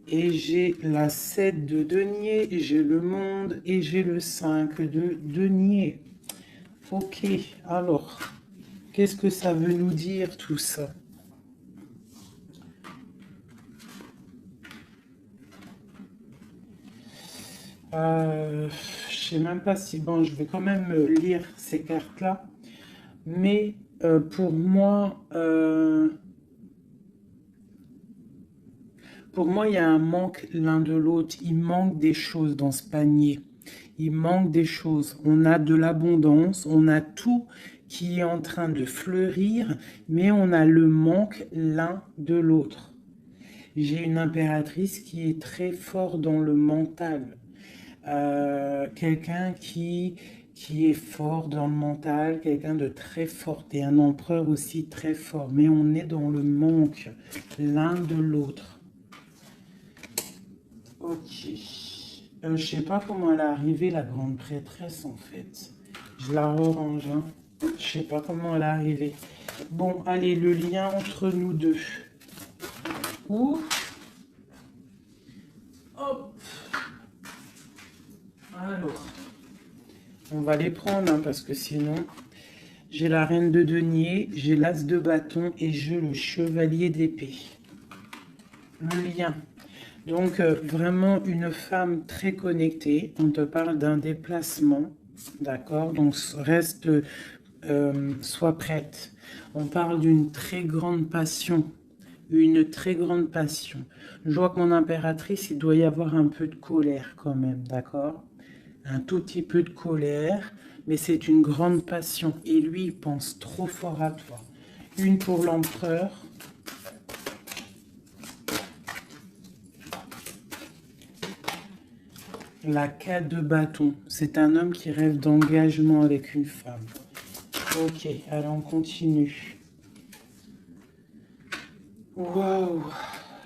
Et j'ai la 7 de denier, j'ai le monde et j'ai le 5 de denier. Ok, alors, qu'est-ce que ça veut nous dire tout ça? Je sais même pas si... Bon, je vais quand même lire ces cartes-là. Mais pour moi, il y a un manque l'un de l'autre. Il manque des choses dans ce panier. Il manque des choses. On a de l'abondance, on a tout qui est en train de fleurir, mais on a le manque l'un de l'autre. J'ai une impératrice qui est très fort dans le mental. Quelqu'un qui est fort dans le mental, quelqu'un de très fort, et un empereur aussi très fort. Mais on est dans le manque l'un de l'autre. Ok. Je sais pas comment elle est arrivée, la grande prêtresse, en fait. Je la rerange, hein. Je sais pas comment elle est arrivée. Bon, allez, le lien entre nous deux. Ouh. Hop. Alors, on va les prendre, hein, parce que sinon... J'ai la reine de denier, j'ai l'as de bâton et j'ai le chevalier d'épée. Le lien. Donc, vraiment une femme très connectée. On te parle d'un déplacement. D'accord? Donc, reste, sois prête. On parle d'une très grande passion. Une très grande passion. Je vois que mon impératrice, il doit y avoir un peu de colère quand même. D'accord? Un tout petit peu de colère. Mais c'est une grande passion. Et lui, il pense trop fort à toi. Une pour l'empereur. La 4 de bâton. C'est un homme qui rêve d'engagement avec une femme. Ok, allez, on continue. Waouh,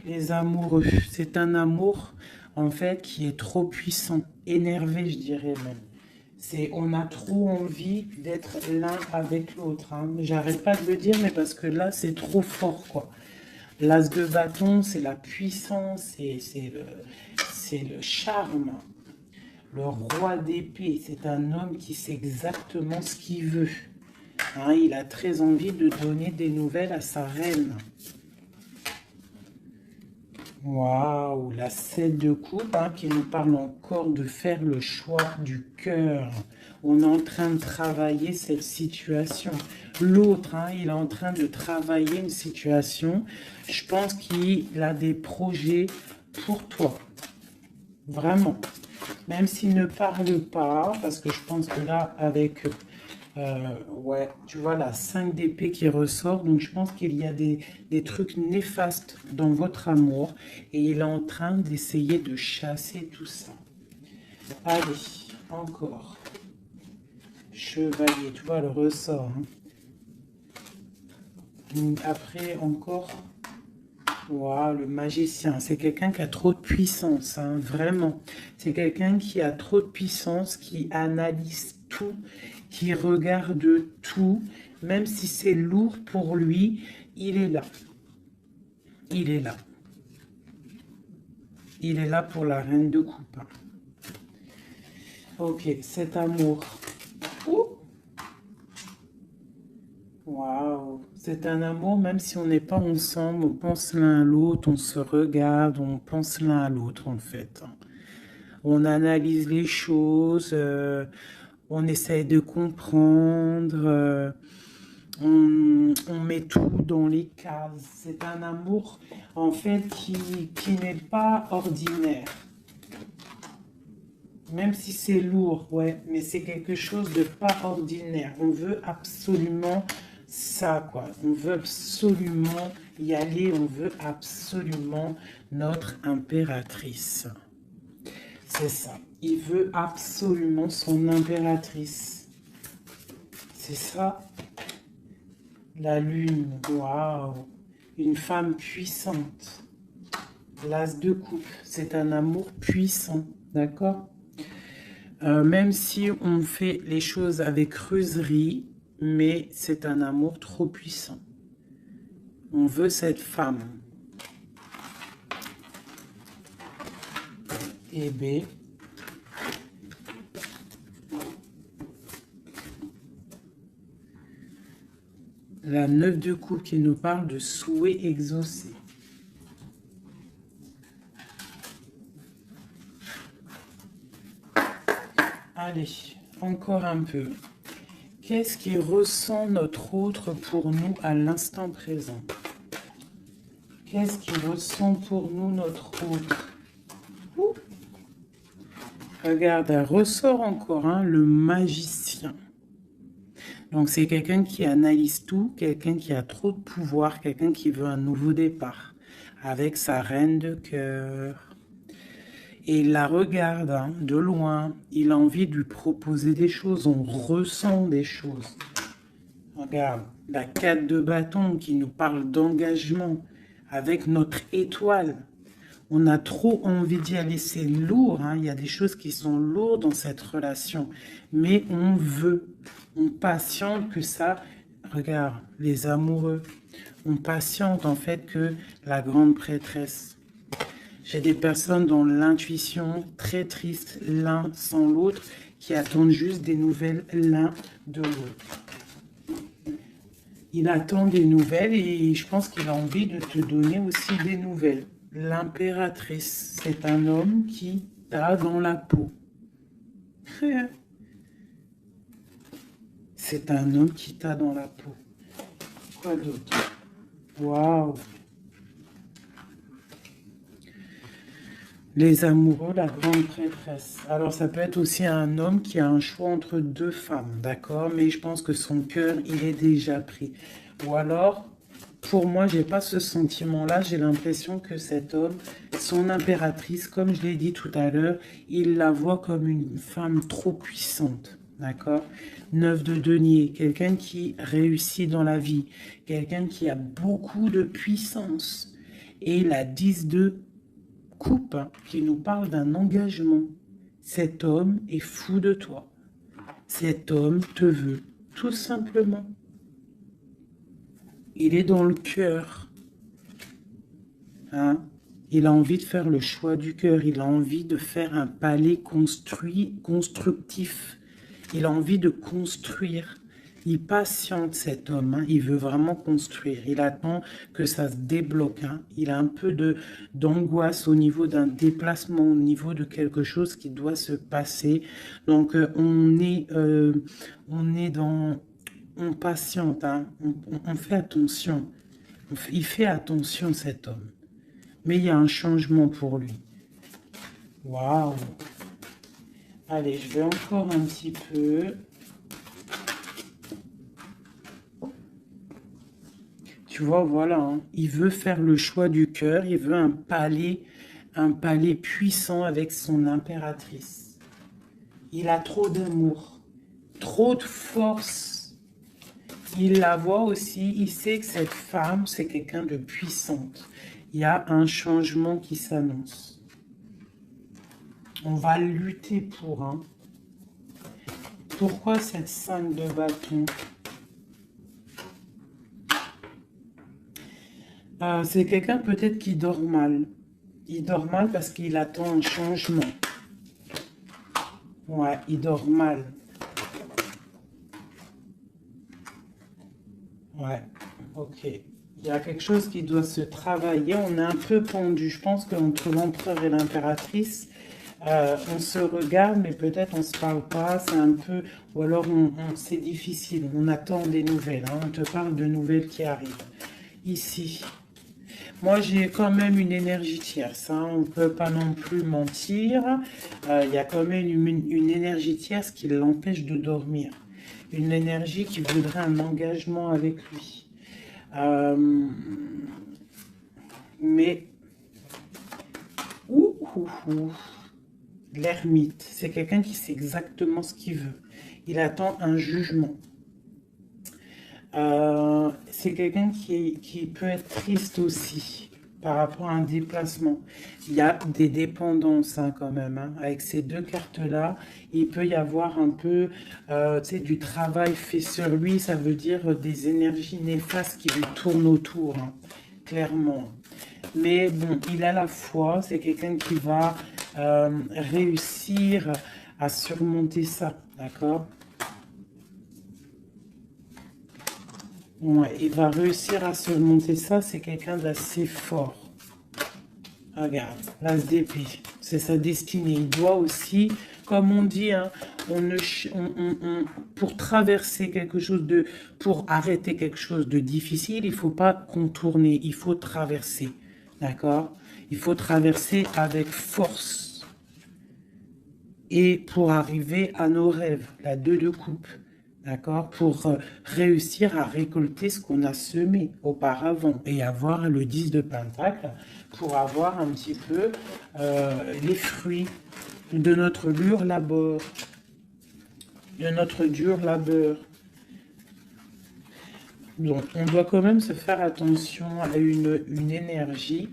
les amoureux. C'est un amour, en fait, qui est trop puissant. Énervé, je dirais même. On a trop envie d'être l'un avec l'autre. Hein. J'arrête pas de le dire, mais parce que là, c'est trop fort, quoi. L'as de bâton, c'est la puissance, c'est le charme. Le roi d'épée, c'est un homme qui sait exactement ce qu'il veut. Hein, il a très envie de donner des nouvelles à sa reine. Waouh, la 7 de coupe qui nous parle encore de faire le choix du cœur. On est en train de travailler cette situation. L'autre, il est en train de travailler une situation. Je pense qu'il a des projets pour toi. Vraiment. Même s'il ne parle pas, parce que je pense que là, avec, ouais, tu vois la 5 d'épée qui ressort, donc je pense qu'il y a des trucs néfastes dans votre amour, et il est en train d'essayer de chasser tout ça. Allez, encore. Chevalier, tu vois le ressort. Hein. Après, encore... Wow, le magicien, c'est quelqu'un qui a trop de puissance, hein, vraiment. C'est quelqu'un qui a trop de puissance, qui analyse tout, qui regarde tout, même si c'est lourd pour lui, il est là. Il est là. Il est là pour la reine de coupe. Ok, cet amour. Waouh, c'est un amour, même si on n'est pas ensemble, on pense l'un à l'autre, on se regarde, on pense l'un à l'autre en fait. On analyse les choses, on essaye de comprendre, on met tout dans les cases. C'est un amour en fait qui n'est pas ordinaire. Même si c'est lourd, ouais, mais c'est quelque chose de pas ordinaire. On veut absolument ça, quoi. On veut absolument y aller, on veut absolument notre impératrice. C'est ça. Il veut absolument son impératrice. C'est ça. La lune, waouh. Une femme puissante. L'as de coupe, c'est un amour puissant, d'accord? Même si on fait les choses avec ruserie, mais c'est un amour trop puissant. On veut cette femme. Et B. La 9 de coupe qui nous parle de souhait exaucé. Allez, encore un peu. Qu'est-ce qui ressent notre autre pour nous à l'instant présent? Qu'est-ce qui ressent pour nous notre autre? Ouh. Regarde, elle ressort encore, hein, le magicien. Donc c'est quelqu'un qui analyse tout, quelqu'un qui a trop de pouvoir, quelqu'un qui veut un nouveau départ, avec sa reine de cœur. Et il la regarde hein, de loin, il a envie de lui proposer des choses, on ressent des choses. Regarde, la 4 de bâton qui nous parle d'engagement avec notre étoile. On a trop envie d'y aller, c'est lourd, hein. Il y a des choses qui sont lourdes dans cette relation, mais on veut, on patiente que ça, regarde, les amoureux, on patiente en fait que la grande prêtresse. J'ai des personnes dans l'intuition, très tristes l'un sans l'autre, qui attendent juste des nouvelles l'un de l'autre. Il attend des nouvelles et je pense qu'il a envie de te donner aussi des nouvelles. L'impératrice, c'est un homme qui t'a dans la peau. C'est un homme qui t'a dans la peau. Quoi d'autre? Waouh! Les amoureux, la grande prêtresse. Alors, ça peut être aussi un homme qui a un choix entre deux femmes, d'accord? Mais je pense que son cœur, il est déjà pris. Ou alors, pour moi, j'ai pas ce sentiment-là. J'ai l'impression que cet homme, son impératrice, comme je l'ai dit tout à l'heure, il la voit comme une femme trop puissante, d'accord? 9 de denier, quelqu'un qui réussit dans la vie, quelqu'un qui a beaucoup de puissance. Et la 10 de coupe qui nous parle d'un engagement. Cet homme est fou de toi. Cet homme te veut, tout simplement. Il est dans le cœur. Hein? Il a envie de faire le choix du cœur. Il a envie de faire un palais constructif. Il a envie de construire. Il patiente cet homme, hein. Il veut vraiment construire. Il attend que ça se débloque. Hein. Il a un peu d'angoisse au niveau d'un déplacement, au niveau de quelque chose qui doit se passer. Donc on est dans... On patiente, hein. On fait attention. Il fait attention cet homme. Mais il y a un changement pour lui. Waouh! Allez, je vais encore un petit peu. Tu vois, voilà, hein. Il veut faire le choix du cœur. Il veut un palais puissant avec son impératrice. Il a trop d'amour, trop de force. Il la voit aussi. Il sait que cette femme, c'est quelqu'un de puissante. Il y a un changement qui s'annonce. On va lutter pour, hein. Pourquoi cette 5 de bâton? C'est quelqu'un peut-être qui dort mal. Il dort mal parce qu'il attend un changement. Ouais, il dort mal. Ouais, ok. Il y a quelque chose qui doit se travailler. On est un peu pendu. Je pense qu'entre l'empereur et l'impératrice, on se regarde, mais peut-être on se parle pas. C'est un peu... Ou alors, c'est difficile. On attend des nouvelles. Hein. On te parle de nouvelles qui arrivent. Ici. Moi, j'ai quand même une énergie tierce. Hein. On ne peut pas non plus mentir. Il y a quand même une énergie tierce qui l'empêche de dormir. Une énergie qui voudrait un engagement avec lui. Mais... L'ermite, c'est quelqu'un qui sait exactement ce qu'il veut. Il attend un jugement. C'est quelqu'un qui peut être triste aussi par rapport à un déplacement. Il y a des dépendances hein, quand même. Hein. Avec ces deux cartes-là, il peut y avoir un peu du travail fait sur lui. Ça veut dire des énergies néfastes qui lui tournent autour, hein, clairement. Mais bon, il a la foi. C'est quelqu'un qui va réussir à surmonter ça, d'accord? Ouais, il va réussir à surmonter ça. C'est quelqu'un d'assez fort. Regarde, l'as d'épée, c'est sa destinée. Il doit aussi, comme on dit, hein, pour traverser quelque chose de... Pour arrêter quelque chose de difficile, il ne faut pas contourner, il faut traverser. D'accord? Il faut traverser avec force. Et pour arriver à nos rêves, la 2 de coupe. D'accord? Pour réussir à récolter ce qu'on a semé auparavant et avoir le 10 de pentacle pour avoir un petit peu les fruits de notre dur labeur. De notre dur labeur. Donc, on doit quand même se faire attention à une énergie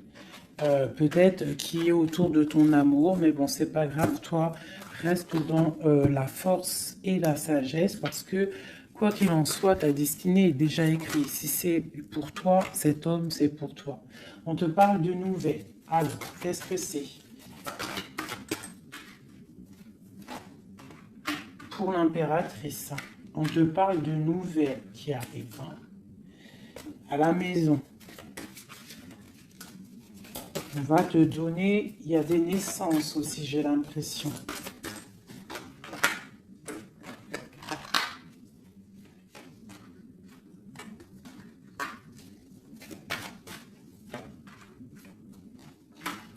peut-être qui est autour de ton amour, mais bon, c'est pas grave, toi, reste dans la force et la sagesse, parce que, quoi qu'il en soit, ta destinée est déjà écrite. Si c'est pour toi, cet homme, c'est pour toi. On te parle de nouvelles. Alors, qu'est-ce que c'est? Pour l'impératrice, on te parle de nouvelles qui arrivent hein, à la maison. On va te donner, il y a des naissances aussi, j'ai l'impression.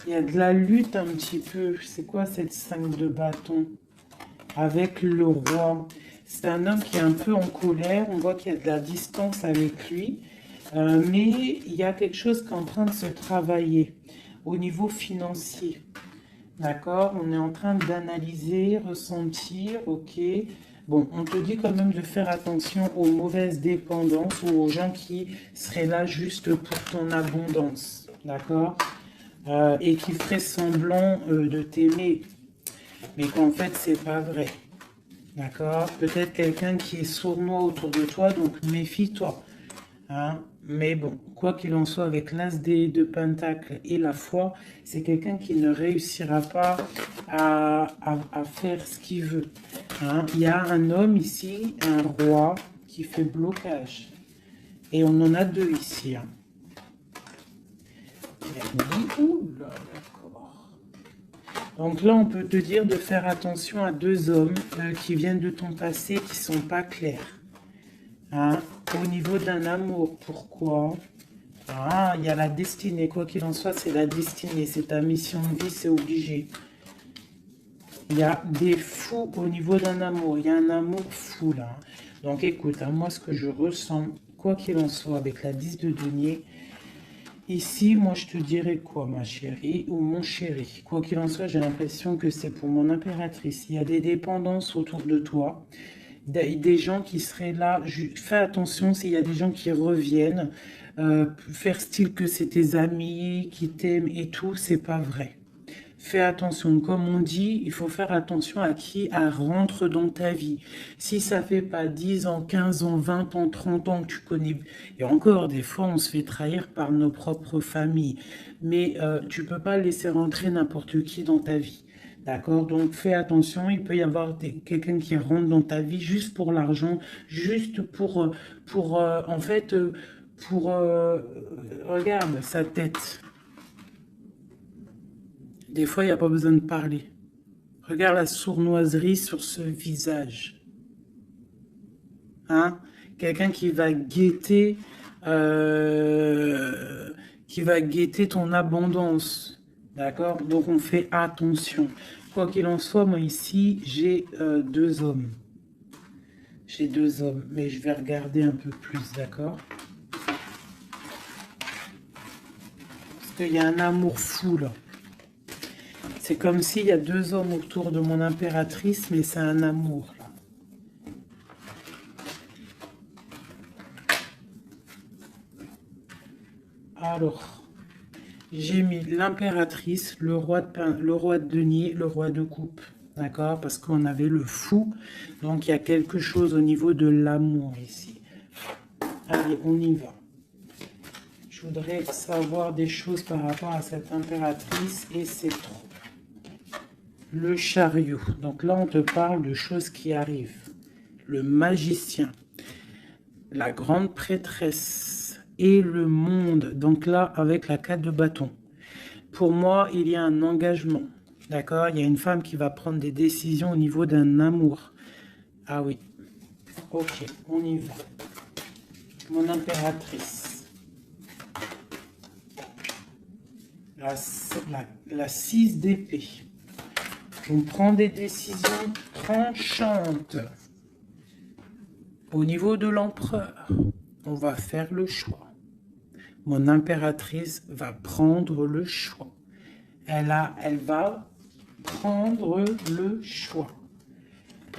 Il y a de la lutte un petit peu. C'est quoi cette 5 de bâton? Avec le roi. C'est un homme qui est un peu en colère. On voit qu'il y a de la distance avec lui. Mais il y a quelque chose qui est en train de se travailler au niveau financier. D'accord? On est en train d'analyser, ressentir, ok. Bon, on te dit quand même de faire attention aux mauvaises dépendances ou aux gens qui seraient là juste pour ton abondance. D'accord? Et qui feraient semblant de t'aimer. Mais qu'en fait, c'est pas vrai. D'accord? Peut-être quelqu'un qui est sournois autour de toi, donc méfie-toi. Hein? Mais bon, quoi qu'il en soit, avec l'as de pentacle et la foi, c'est quelqu'un qui ne réussira pas à faire ce qu'il veut. Hein? Il y a un homme ici, un roi, qui fait blocage. Et on en a deux ici. Hein. Oula, d'accord. Donc là, on peut te dire de faire attention à deux hommes qui viennent de ton passé, qui ne sont pas clairs. Hein? Au niveau d'un amour, pourquoi? Ah, il y a la destinée, quoi qu'il en soit, c'est la destinée, c'est ta mission de vie, c'est obligé. Il y a des fous au niveau d'un amour. Il y a un amour fou là. Donc écoute, moi ce que je ressens, quoi qu'il en soit, avec la 10 de denier, ici, moi je te dirais quoi, ma chérie ou mon chéri. Quoi qu'il en soit, j'ai l'impression que c'est pour mon impératrice. Il y a des dépendances autour de toi. Des gens qui seraient là. Fais attention s'il y a des gens qui reviennent. Faire style que c'est tes amis qui t'aiment et tout, c'est pas vrai. Fais attention, comme on dit, il faut faire attention à qui rentre dans ta vie. Si ça fait pas 10 ans, 15 ans, 20 ans, 30 ans que tu connais, et encore des fois on se fait trahir par nos propres familles, mais tu peux pas laisser rentrer n'importe qui dans ta vie. D'accord? Donc fais attention, il peut y avoir quelqu'un qui rentre dans ta vie juste pour l'argent, juste en fait, regarde sa tête. Des fois, il n'y a pas besoin de parler. Regarde la sournoiserie sur ce visage. Hein? Quelqu'un qui va guetter ton abondance. D'accord? Donc, on fait attention. Quoi qu'il en soit, moi ici, j'ai 2 hommes. J'ai 2 hommes, mais je vais regarder un peu plus, d'accord? Parce qu'il y a un amour fou, là. C'est comme s'il y a 2 hommes autour de mon impératrice, mais c'est un amour, là. Alors, j'ai mis l'impératrice, le roi de denier, le roi de coupe. D'accord? Parce qu'on avait le fou. Donc, il y a quelque chose au niveau de l'amour ici. Allez, on y va. Je voudrais savoir des choses par rapport à cette impératrice et c'est trop. Le chariot. Donc là, on te parle de choses qui arrivent. Le magicien. La grande prêtresse. Et le monde. Donc là, avec la 4 de bâton. Pour moi, il y a un engagement. D'accord? Il y a une femme qui va prendre des décisions au niveau d'un amour. Ah oui. Ok, on y va. Mon impératrice. La 6 d'épée. On prend des décisions tranchantes. Au niveau de l'empereur, on va faire le choix. Mon impératrice va prendre le choix. Elle va prendre le choix.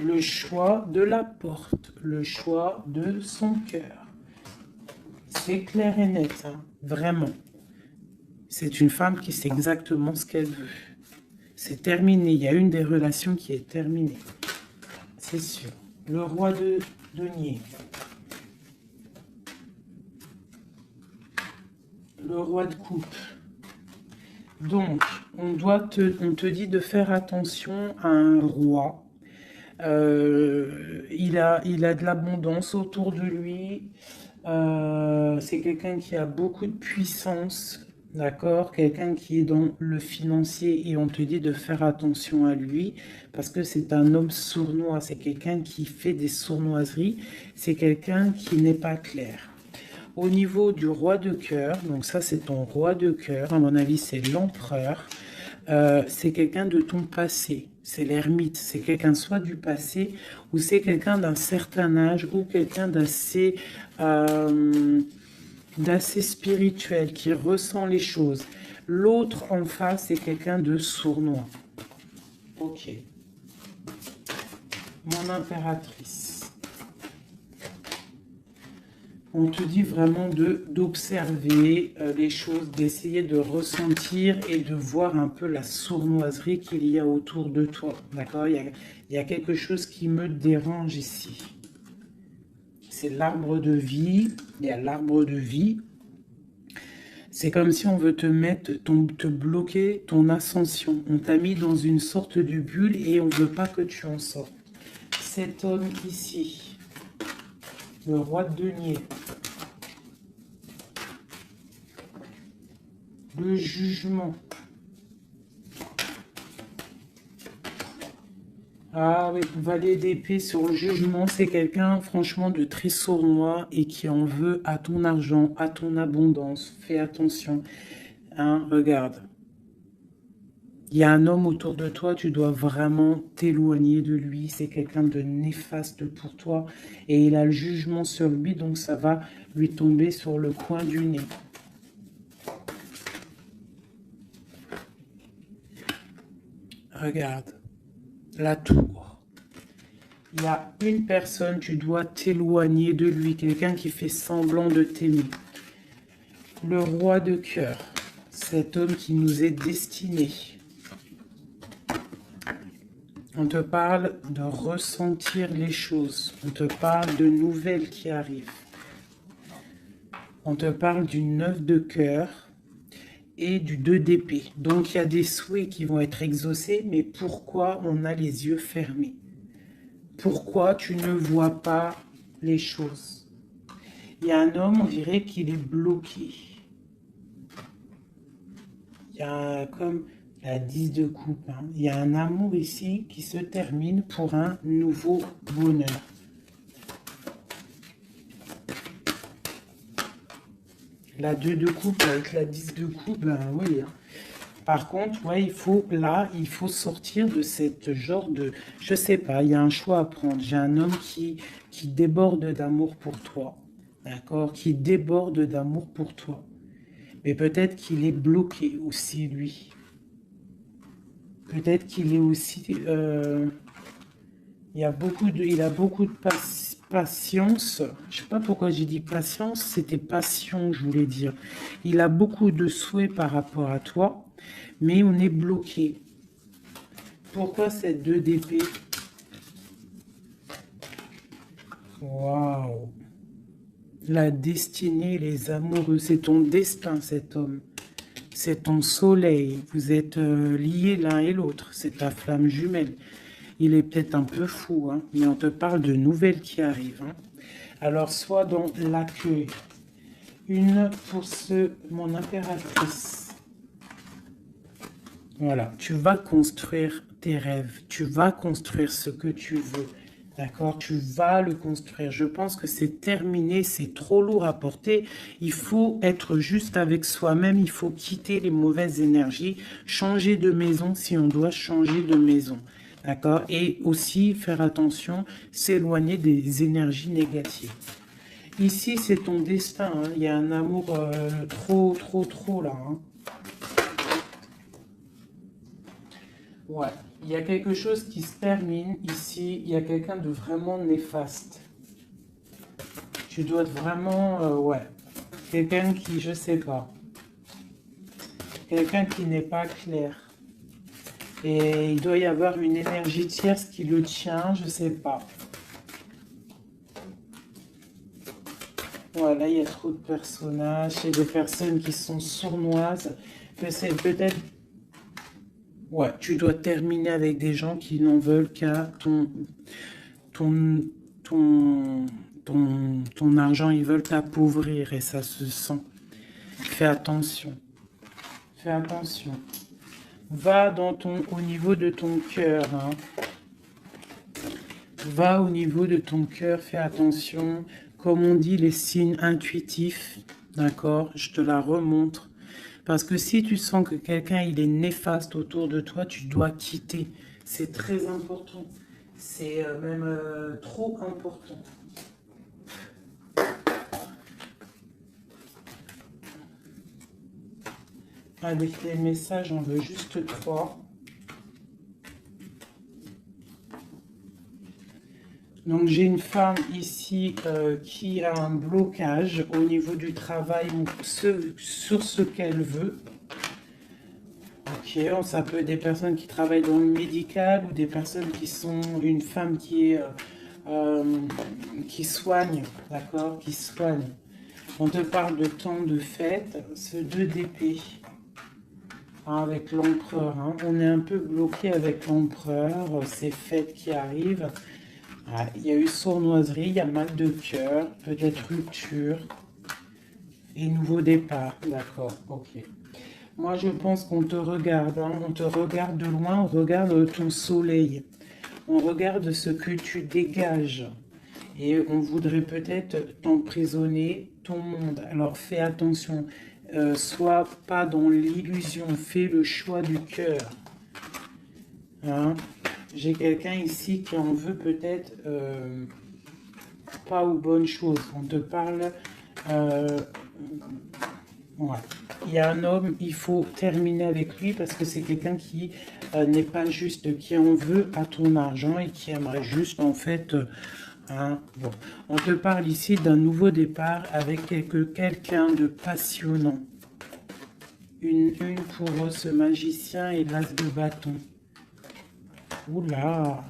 Le choix de la porte, le choix de son cœur. C'est clair et net, hein, vraiment. C'est une femme qui sait exactement ce qu'elle veut. C'est terminé. Il y a une des relations qui est terminée. C'est sûr. Le roi de denier. Le roi de coupe. Donc, on te dit de faire attention à un roi. Il a de l'abondance autour de lui. C'est quelqu'un qui a beaucoup de puissance. D'accord? Quelqu'un qui est dans le financier et on te dit de faire attention à lui parce que c'est un homme sournois. C'est quelqu'un qui fait des sournoiseries. C'est quelqu'un qui n'est pas clair. Au niveau du roi de cœur, donc ça c'est ton roi de cœur, à mon avis c'est l'empereur. C'est quelqu'un de ton passé. C'est l'ermite. C'est quelqu'un soit du passé ou c'est quelqu'un d'un certain âge ou quelqu'un d'assez spirituel, qui ressent les choses. L'autre en face, c'est quelqu'un de sournois. Ok. Mon impératrice. On te dit vraiment d'observer les choses, d'essayer de ressentir et de voir un peu la sournoiserie qu'il y a autour de toi. D'accord? Il y a quelque chose qui me dérange ici. C'est l'arbre de vie. Il y a l'arbre de vie. C'est comme si on veut te bloquer ton ascension. On t'a mis dans une sorte de bulle et on ne veut pas que tu en sortes. Cet homme ici, le roi de denier, le jugement. Ah oui, valet d'épée sur le jugement, c'est quelqu'un franchement de très sournois et qui en veut à ton argent, à ton abondance. Fais attention. Hein, regarde. Il y a un homme autour de toi, tu dois vraiment t'éloigner de lui. C'est quelqu'un de néfaste pour toi. Et il a le jugement sur lui, donc ça va lui tomber sur le coin du nez. Regarde, la tour. Il y a une personne, tu dois t'éloigner de lui. Quelqu'un qui fait semblant de t'aimer. Le roi de cœur. Cet homme qui nous est destiné. On te parle de ressentir les choses. On te parle de nouvelles qui arrivent. On te parle du 9 de cœur et du 2 d'épée. Donc il y a des souhaits qui vont être exaucés, mais pourquoi on a les yeux fermés? Pourquoi tu ne vois pas les choses? Il y a un homme, on dirait qu'il est bloqué. Il y a comme la 10 de coupe. Hein. Il y a un amour ici qui se termine pour un nouveau bonheur. La 2 de coupe avec la 10 de coupe, ben oui. Hein. Par contre, ouais, il faut sortir de cette genre de... Je sais pas, il y a un choix à prendre. J'ai un homme qui déborde d'amour pour toi. D'accord? Qui déborde d'amour pour toi. Mais peut-être qu'il est bloqué aussi, lui. Peut-être qu'il est aussi... il a beaucoup de patience. Je sais pas pourquoi j'ai dit patience, c'était passion, je voulais dire. Il a beaucoup de souhaits par rapport à toi, mais on est bloqué. Pourquoi cette 2 d'épée? Waouh! La destinée, les amoureux, c'est ton destin, cet homme. C'est ton soleil. Vous êtes liés l'un et l'autre. C'est ta flamme jumelle. Il est peut-être un peu fou, hein, mais on te parle de nouvelles qui arrivent. Hein. Alors, sois dans l'accueil. Une pour mon impératrice. Voilà, tu vas construire tes rêves. Tu vas construire ce que tu veux. D'accord? Tu vas le construire. Je pense que c'est terminé, c'est trop lourd à porter. Il faut être juste avec soi-même. Il faut quitter les mauvaises énergies. Changer de maison si on doit changer de maison. D'accord? Et aussi faire attention, s'éloigner des énergies négatives. Ici, c'est ton destin. Hein. Il y a un amour trop là. Hein. Ouais. Il y a quelque chose qui se termine ici. Il y a quelqu'un de vraiment néfaste. Tu dois être vraiment... ouais. Quelqu'un qui, je sais pas. Quelqu'un qui n'est pas clair. Et il doit y avoir une énergie tierce qui le tient, je sais pas. Voilà, il y a trop de personnages et de personnes qui sont sournoises. Que c'est peut-être... Ouais, tu dois terminer avec des gens qui n'en veulent qu'à ton argent. Ils veulent t'appauvrir et ça se sent. Fais attention. Fais attention. Va au niveau de ton cœur. Hein. Va au niveau de ton cœur, fais attention. Comme on dit, les signes intuitifs, d'accord? Je te la remontre. Parce que si tu sens que quelqu'un il est néfaste autour de toi, tu dois quitter. C'est très important. C'est même trop important. Avec les messages, on veut juste 3. Donc j'ai une femme ici qui a un blocage au niveau du travail sur ce qu'elle veut. Ok, ça peut être des personnes qui travaillent dans le médical ou des personnes qui sont une femme qui soigne, d'accord, qui soigne. On te parle de temps de fête, ce 2 d'épée. Avec l'empereur, hein. On est un peu bloqué avec l'empereur, ces fêtes qui arrivent. Ah, il y a eu sournoiserie, il y a mal de cœur, peut-être rupture et nouveau départ. D'accord, ok. Moi, je pense qu'on te regarde, hein. On te regarde de loin, on regarde ton soleil. On regarde ce que tu dégages. Et on voudrait peut-être t'emprisonner, ton monde. Alors, fais attention. Sois pas dans l'illusion, fais le choix du cœur. Hein. J'ai quelqu'un ici qui en veut peut-être pas aux bonnes choses. On te parle... ouais. Il y a un homme, il faut terminer avec lui parce que c'est quelqu'un qui n'est pas juste, qui en veut à ton argent et qui aimerait juste en fait... hein, bon. On te parle ici d'un nouveau départ avec quelqu'un de passionnant. Une pour ce magicien et l'as de bâton. Oula!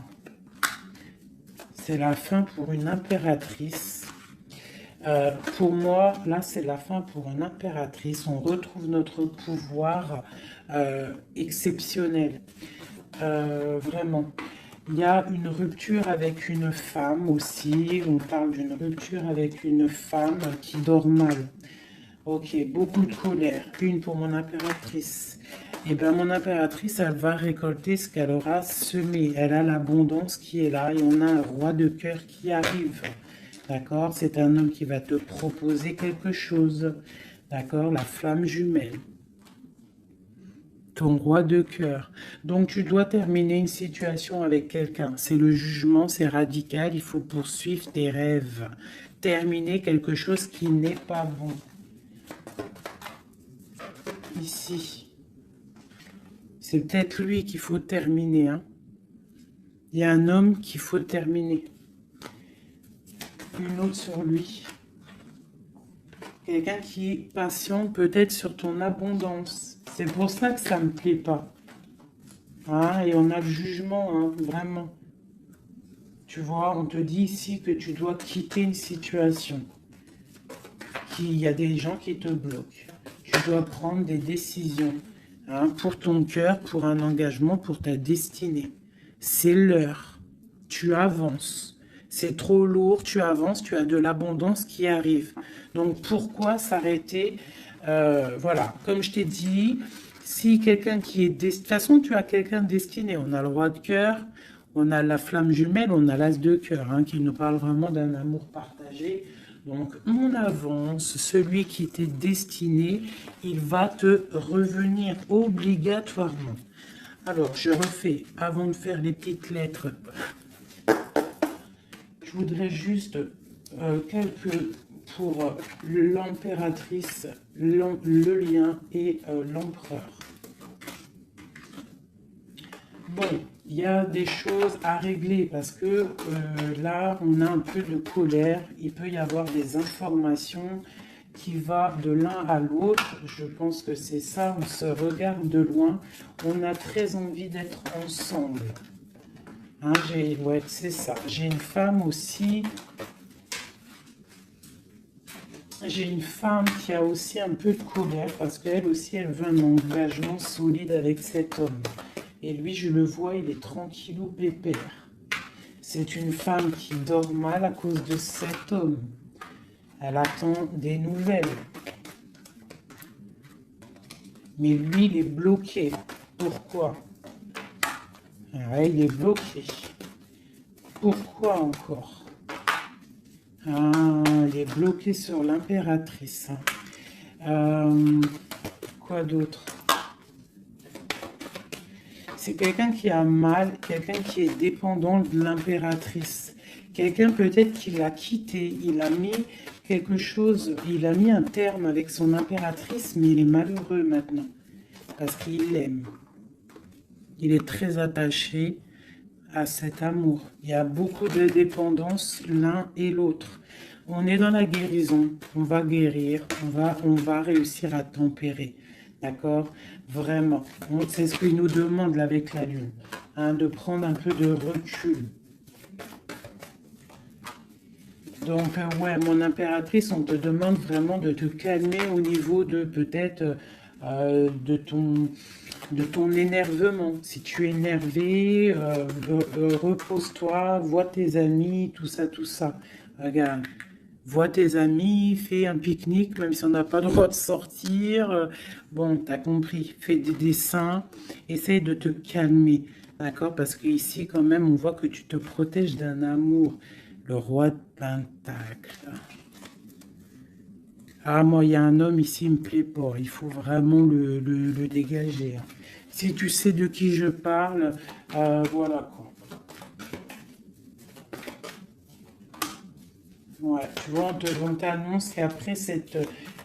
C'est la fin pour une impératrice. Pour moi, là, c'est la fin pour une impératrice. On retrouve notre pouvoir exceptionnel. Vraiment. Il y a une rupture avec une femme aussi. On parle d'une rupture avec une femme qui dort mal. Ok, beaucoup de colère. Une pour mon impératrice. Et bien, mon impératrice, elle va récolter ce qu'elle aura semé. Elle a l'abondance qui est là et on a un roi de cœur qui arrive. D'accord? C'est un homme qui va te proposer quelque chose. D'accord? La flamme jumelle. Ton roi de cœur. Donc, tu dois terminer une situation avec quelqu'un. C'est le jugement, c'est radical. Il faut poursuivre tes rêves. Terminer quelque chose qui n'est pas bon. Ici. C'est peut-être lui qu'il faut terminer. Hein. Il y a un homme qu'il faut terminer. Une autre sur lui. Quelqu'un qui patiente peut-être sur ton abondance. C'est pour ça que ça ne me plaît pas. Hein, et on a le jugement, hein, vraiment. Tu vois, on te dit ici que tu dois quitter une situation. Il y a des gens qui te bloquent. Tu dois prendre des décisions. Hein, pour ton cœur, pour un engagement, pour ta destinée. C'est l'heure. Tu avances. C'est trop lourd, tu avances, tu as de l'abondance qui arrive. Donc pourquoi s'arrêter? Voilà, comme je t'ai dit, si quelqu'un qui est... De toute façon, tu as quelqu'un destiné. On a le roi de cœur, on a la flamme jumelle, on a l'as de cœur, hein, qui nous parle vraiment d'un amour partagé. Donc, on avance, celui qui t'est destiné, il va te revenir obligatoirement. Alors, je refais, avant de faire les petites lettres, je voudrais juste quelques pour l'impératrice, le lien et l'empereur. Bon, il y a des choses à régler parce que là, on a un peu de colère. Il peut y avoir des informations qui vont de l'un à l'autre. Je pense que c'est ça, on se regarde de loin. On a très envie d'être ensemble. Hein, ouais, c'est ça. J'ai une femme aussi. J'ai une femme qui a aussi un peu de colère parce qu'elle aussi, elle veut un engagement solide avec cet homme. Et lui, je le vois, il est tranquillou pépère. C'est une femme qui dort mal à cause de cet homme. Elle attend des nouvelles. Mais lui, il est bloqué. Pourquoi? Ouais, il est bloqué. Pourquoi encore? Ah, il est bloqué sur l'impératrice. Quoi d'autre? C'est quelqu'un qui a mal, quelqu'un qui est dépendant de l'impératrice. Quelqu'un peut-être qui l'a quitté, il a mis quelque chose, il a mis un terme avec son impératrice, mais il est malheureux maintenant. Parce qu'il l'aime. Il est très attaché à cet amour. Il y a beaucoup de dépendance l'un et l'autre. On est dans la guérison, on va guérir, on va réussir à tempérer. D'accord? Vraiment. C'est ce qu'il nous demande là, avec la lune. Hein, de prendre un peu de recul. Donc, ouais, mon impératrice, on te demande vraiment de te calmer au niveau de peut-être de ton énervement. Si tu es énervé, repose-toi, vois tes amis, tout ça, tout ça. Regarde, vois tes amis, fais un pique-nique, même si on n'a pas le droit de sortir. Bon, t'as compris, fais des dessins, essaye de te calmer, d'accord? Parce qu'ici, quand même, on voit que tu te protèges d'un amour. Le roi de Pentacle. Ah, moi, il y a un homme ici, il me plaît pas. Il faut vraiment le dégager. Si tu sais de qui je parle, voilà quoi. Ouais, tu vois, on t'annonce qu'après cette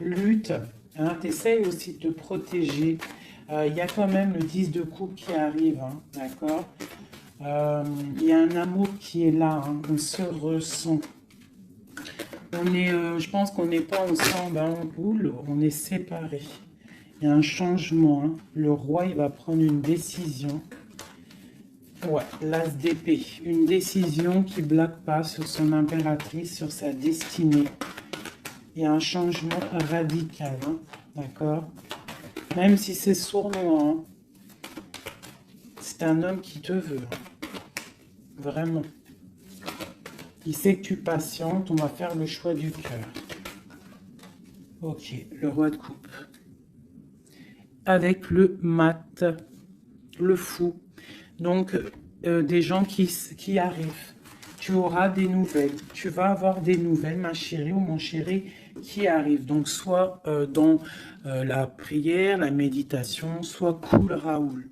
lutte, hein, tu essayes aussi de te protéger. Il y a quand même le 10 de coupe qui arrive, hein, d'accord? Il y a un amour qui est là, hein, on se ressent. On est, je pense qu'on n'est pas ensemble, hein, en boule, on est séparés. Il y a un changement, hein. Le roi, il va prendre une décision. Ouais, l'as d'épée. Une décision qui blague pas sur son impératrice, sur sa destinée. Il y a un changement radical, hein, d'accord? Même si c'est sournois, hein, c'est un homme qui te veut, hein, vraiment. Il sait que tu patientes, on va faire le choix du cœur. Ok, le roi de coupe. Avec le mat, le fou. Donc, des gens qui arrivent. Tu auras des nouvelles. Tu vas avoir des nouvelles, ma chérie ou mon chéri, qui arrivent. Donc, soit dans la prière, la méditation, soit cool Raoul.